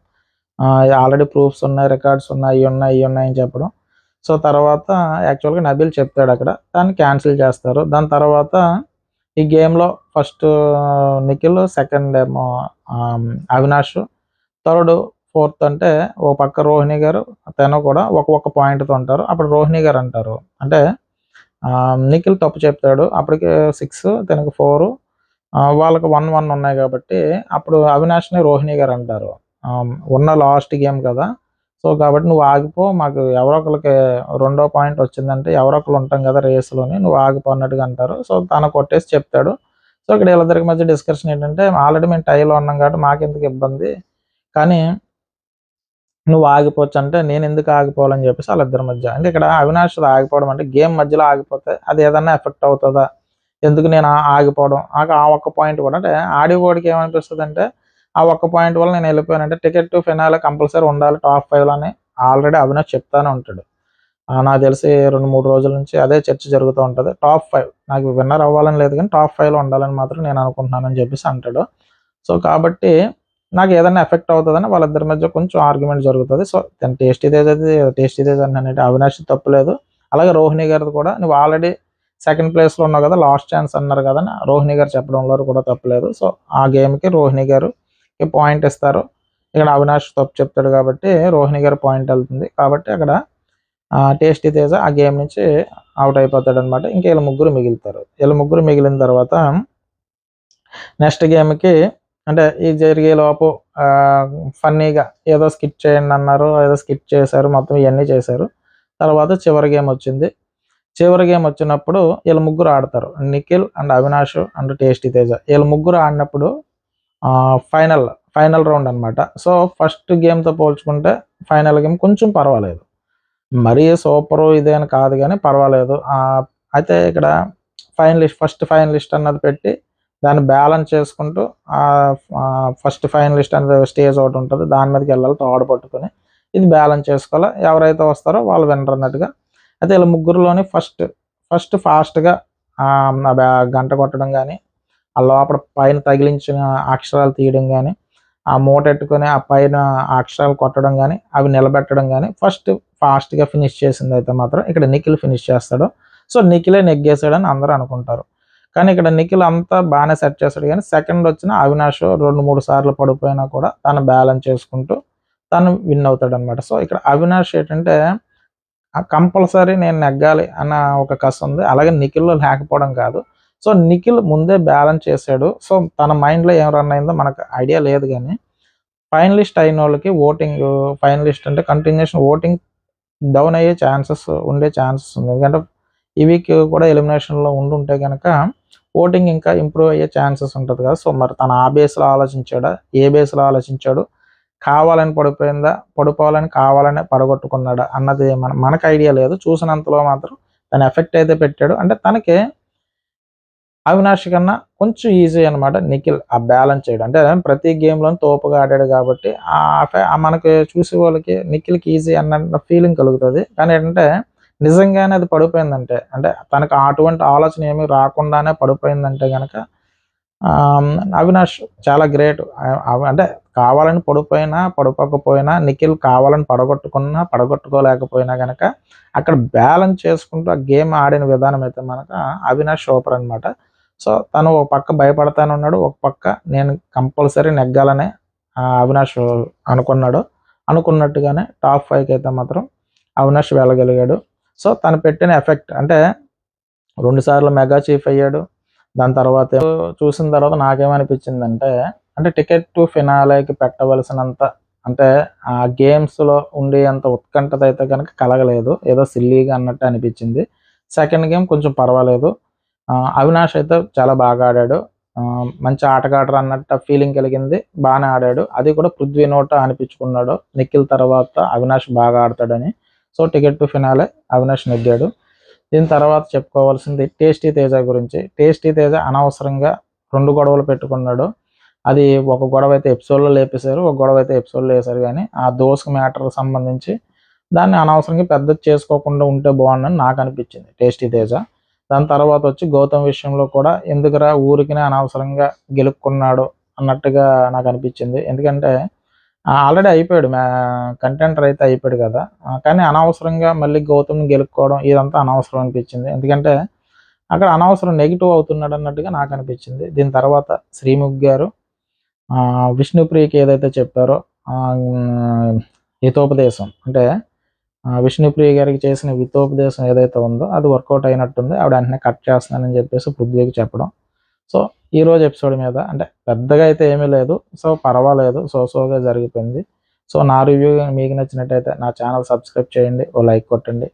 ఆల్రెడీ ప్రూఫ్స్ ఉన్నాయి, రికార్డ్స్ ఉన్నాయి, ఇవి ఉన్నాయి, ఇవి ఉన్నాయి అని చెప్పడం. సో తర్వాత యాక్చువల్గా నబీల్ చెప్తాడు అక్కడ, దాన్ని క్యాన్సిల్ చేస్తారు. దాని తర్వాత ఈ గేమ్లో ఫస్ట్ నిఖిల్, సెకండ్ ఏమో అవినాష్, థర్డ్ ఫోర్త్ అంటే ఓ పక్క రోహిణి గారు తను కూడా ఒక్కొక్క పాయింట్తో ఉంటారు. అప్పుడు రోహిణి గారు అంటారు, అంటే నిఖిల్ తప్పు చెప్తాడు, అప్పటికే 6 తనకు 4, వాళ్ళకి 1-1 ఉన్నాయి కాబట్టి అప్పుడు అవినాష్ని రోహిణి గారు అంటారు, ఉన్న లాస్ట్ గేమ్ కదా, సో కాబట్టి నువ్వు ఆగిపో, మాకు ఎవరో ఒకరికి 2వ పాయింట్ వచ్చిందంటే ఎవరో ఒకరు ఉంటాం కదా రేసులోని, నువ్వు ఆగిపో అన్నట్టుగా అంటారు. సో తను కొట్టేసి చెప్తాడు. సో ఇక్కడ వీళ్ళిద్దరికి మధ్య డిస్కషన్ ఏంటంటే ఆల్రెడీ మేము టైలో ఉన్నాం కాబట్టి మాకెందుకు ఇబ్బంది, కానీ నువ్వు ఆగిపోవచ్చు అంటే నేను ఎందుకు ఆగిపోవాలని చెప్పేసి వాళ్ళిద్దరి మధ్య. అంటే ఇక్కడ అవినాష్ ఆగిపోవడం అంటే గేమ్ మధ్యలో ఆగిపోతే అది ఏదన్నా ఎఫెక్ట్ అవుతుందా, ఎందుకు నేను ఆగిపోవడం, ఆ ఒక్క పాయింట్ కూడా, అంటే ఆడిపోడికి ఏమనిపిస్తుంది అంటే ఆ ఒక్క పాయింట్ వల్ల నేను వెళ్ళిపోయానంటే టికెట్ టు ఫినాలే కంపల్సరీ ఉండాలి టాప్ 5 అని ఆల్రెడీ అవినాష్ చెప్తానే ఉంటాడు. నాకు తెలిసి 2-3 రోజుల నుంచి అదే చర్చ జరుగుతూ ఉంటుంది. టాప్ 5 నాకు విన్నర్ అవ్వాలని లేదు కానీ టాప్ 5లో ఉండాలని మాత్రం నేను అనుకుంటున్నానని చెప్పేసి అంటాడు. సో కాబట్టి నాకు ఏదైనా ఎఫెక్ట్ అవుతుందని వాళ్ళిద్దరి మధ్య కొంచెం ఆర్గ్యుమెంట్ జరుగుతుంది. సో టేస్టీ తేజ్ అంటే అవినాష్ తప్పులేదు, అలాగే రోహిణి గారిది కూడా, నువ్వు ఆల్రెడీ సెకండ్ ప్లేస్లో ఉన్నావు కదా, లాస్ట్ ఛాన్స్ అన్నారు కదా అని రోహిణి గారు చెప్పడంలో కూడా తప్పలేదు. సో ఆ గేమ్కి రోహిణి గారుకి పాయింట్ ఇస్తారు. ఇక్కడ అవినాష్ తప్పు చెప్తాడు కాబట్టి రోహిణి గారు పాయింట్ వెళ్తుంది. కాబట్టి అక్కడ టేస్టీ తేజ ఆ గేమ్ నుంచి అవుట్ అయిపోతాడు అనమాట. ఇంకా వీళ్ళ ముగ్గురు మిగులుతారు. వీళ్ళ ముగ్గురు మిగిలిన తర్వాత నెక్స్ట్ గేమ్కి, అంటే ఈ జరిగేలోపు ఫన్నీగా ఏదో స్కిట్ చేయండి అన్నారు, ఏదో స్కిట్ చేశారు, మొత్తం ఇవన్నీ చేశారు. తర్వాత చివరి గేమ్ వచ్చింది. చివరి గేమ్ వచ్చినప్పుడు వీళ్ళ ముగ్గురు ఆడతారు, Nikhil and Avinash and tasty Teja. వీళ్ళ ముగ్గురు ఆడినప్పుడు ఫైనల్ రౌండ్ అనమాట. సో ఫస్ట్ గేమ్తో పోల్చుకుంటే ఫైనల్ గేమ్ కొంచెం పర్వాలేదు, మరీ సూపరు ఇదే అని కాదు కానీ పర్వాలేదు. అయితే ఇక్కడ ఫస్ట్ ఫైనలిస్ట్ అన్నది పెట్టి దాన్ని బ్యాలెన్స్ చేసుకుంటూ ఫస్ట్ ఫైనలిస్ట్ అనేది స్టేజ్ ఒకటి ఉంటుంది, దాని మీదకి వెళ్ళాలి తాడు పట్టుకొని, ఇది బ్యాలెన్స్ చేసుకోవాలి, ఎవరైతే వస్తారో వాళ్ళు విన్నర్ అన్నట్టుగా. అయితే వీళ్ళ ముగ్గురులోని ఫస్ట్ ఫాస్ట్గా గంట కొట్టడం కానీ, ఆ లోపల పైన తగిలించిన అక్షరాలు తీయడం కానీ, ఆ మూటెట్టుకొని ఆ పైన అక్షరాలు కొట్టడం కానీ, అవి నిలబెట్టడం కానీ ఫస్ట్ ఫాస్ట్గా ఫినిష్ చేసింది అయితే మాత్రం ఇక్కడ నిఖిల్ ఫినిష్ చేస్తాడు. సో నిఖిలే నెగ్గేసాడని అందరూ అనుకుంటారు. కానీ ఇక్కడ నిఖిల్ అంతా బాగానే సెట్ చేస్తాడు, కానీ సెకండ్ వచ్చిన అవినాష్ 2-3 సార్లు పడిపోయినా కూడా తను బ్యాలెన్స్ చేసుకుంటూ తను విన్ అవుతాడు అనమాట. సో ఇక్కడ అవినాష్ ఏంటంటే కంపల్సరీ నేను నెగ్గాలి అన్న ఒక కసి ఉంది, అలాగే నిఖిల్లో లేకపోవడం కాదు. సో నిఖిల్ ముందే బ్యాలెన్స్ చేశాడు. సో తన మైండ్లో ఏం రన్ అయిందో మనకు ఐడియా లేదు, కానీ ఫైనలిస్ట్ అయిన వాళ్ళకి ఓటింగ్, ఫైనలిస్ట్ అంటే కంటిన్యూషన్ ఓటింగ్ డౌన్ అయ్యే ఉండే ఛాన్సెస్ ఉంది. ఎందుకంటే ఈ వీక్ కూడా ఎలిమినేషన్లో ఉండుంటే కనుక ఓటింగ్ ఇంకా ఇంప్రూవ్ అయ్యే ఛాన్సెస్ ఉంటుంది కదా. సో మరి తను ఆ బేస్లో ఆలోచించాడా, ఏ బేస్లో ఆలోచించాడు, కావాలని పడిపోయిందా, పడిపోవాలని కావాలని పడగొట్టుకున్నాడా అన్నది మనకు ఐడియా లేదు. చూసినంతలో మాత్రం తను ఎఫెక్ట్ అయితే పెట్టాడు. అంటే తనకి అవినాష్ కన్నా కొంచెం ఈజీ అనమాట నిఖిల్ ఆ బ్యాలెన్స్ చేయడం. అంటే ప్రతి గేమ్లో తోపుగా ఆడాడు కాబట్టి మనకి చూసే వాళ్ళకి నిఖిల్కి ఈజీ అన్న ఫీలింగ్ కలుగుతుంది. కానీ ఏంటంటే నిజంగానే అది పడిపోయిందంటే, అంటే తనకు అటువంటి ఆలోచన ఏమీ రాకుండానే పడిపోయిందంటే కనుక అవినాష్ చాలా గ్రేట్. అంటే కావాలని పడిపోకపోయినా నిఖిల్ కావాలని పడగొట్టుకోలేకపోయినా కనుక అక్కడ బ్యాలెన్స్ చేసుకుంటూ ఆ గేమ్ ఆడిన విధానం అయితే మనకు అవినాష్ సూపర్ అనమాట. సో తను ఒక పక్క భయపడతానే ఉన్నాడు, ఒక పక్క నేను కంపల్సరీ నెగ్గాలనే అవినాష్ అనుకున్నట్టుగానే టాప్ 5కి అయితే మాత్రం అవినాష్ వెళ్ళగలిగాడు. సో తను పెట్టిన ఎఫెక్ట్ అంటే 2 సార్లు మెగా చీఫ్ అయ్యాడు. దాని తర్వాత చూసిన తర్వాత నాకేమనిపించిందంటే, అంటే టికెట్ టు ఫినాలేకి పెట్టవలసినంత, అంటే ఆ గేమ్స్లో ఉండే అంత ఉత్కంఠత అయితే కనుక కలగలేదు. ఏదో సిల్లీగా అన్నట్టు అనిపించింది. సెకండ్ గేమ్ కొంచెం పర్వాలేదు. అవినాష్ అయితే చాలా బాగా ఆడాడు. మంచి ఆటగాడరు అన్నట్టు ఫీలింగ్ కలిగింది. బాగానే ఆడాడు. అది కూడా పృథ్వీ నోట అనిపించుకున్నాడు, నిఖిల్ తర్వాత అవినాష్ బాగా ఆడతాడని. So ticket to finale Avinash నెగ్గాడు. దీని తర్వాత చెప్పుకోవాల్సింది టేస్టీ తేజ గురించి. టేస్టీ తేజ అనవసరంగా 2 గొడవలు పెట్టుకున్నాడు. అది ఒక గొడవ అయితే ఎపిసోడ్లో లేపేశారు, ఒక గొడవ అయితే ఎపిసోడ్లో వేశారు. కానీ ఆ దోస్కు మ్యాటర్కి సంబంధించి దాన్ని అనవసరంగా పెద్దది చేసుకోకుండా ఉంటే బాగుండని నాకు అనిపించింది టేస్టీ తేజ. దాని తర్వాత వచ్చి గౌతమ్ విషయంలో కూడా ఎందుకురా ఊరికినే అనవసరంగా గెలుక్కున్నాడు అన్నట్టుగా నాకు అనిపించింది. ఎందుకంటే ఆల్రెడీ అయిపోయాడు, కంటెంటర్ అయితే అయిపోయాడు కదా. కానీ అనవసరంగా మళ్ళీ గౌతమ్ని గెలుక్కోవడం ఇదంతా అనవసరం అనిపించింది. ఎందుకంటే అక్కడ అనవసరం నెగిటివ్ అవుతున్నాడు అన్నట్టుగా నాకు అనిపించింది. దీని తర్వాత శ్రీముఖ్ గారు విష్ణుప్రియకి ఏదైతే చెప్పారో హితోపదేశం, అంటే విష్ణుప్రియ గారికి చేసిన హితోపదేశం ఏదైతే ఉందో అది వర్కౌట్ అయినట్టుంది. ఆవిడ వెంటనే కట్ చేస్తున్నానని చెప్పేసి పృథ్వీకి చెప్పడం. సో ఈరోజు ఎపిసోడ్ మీద అంటే పెద్దగా అయితే ఏమీ లేదు, సో పర్వాలేదు, సోగా జరిగిపోయింది. సో నా రివ్యూ మీకు నచ్చినట్టయితే నా ఛానల్ సబ్స్క్రైబ్ చేయండి, ఓ లైక్ కొట్టండి.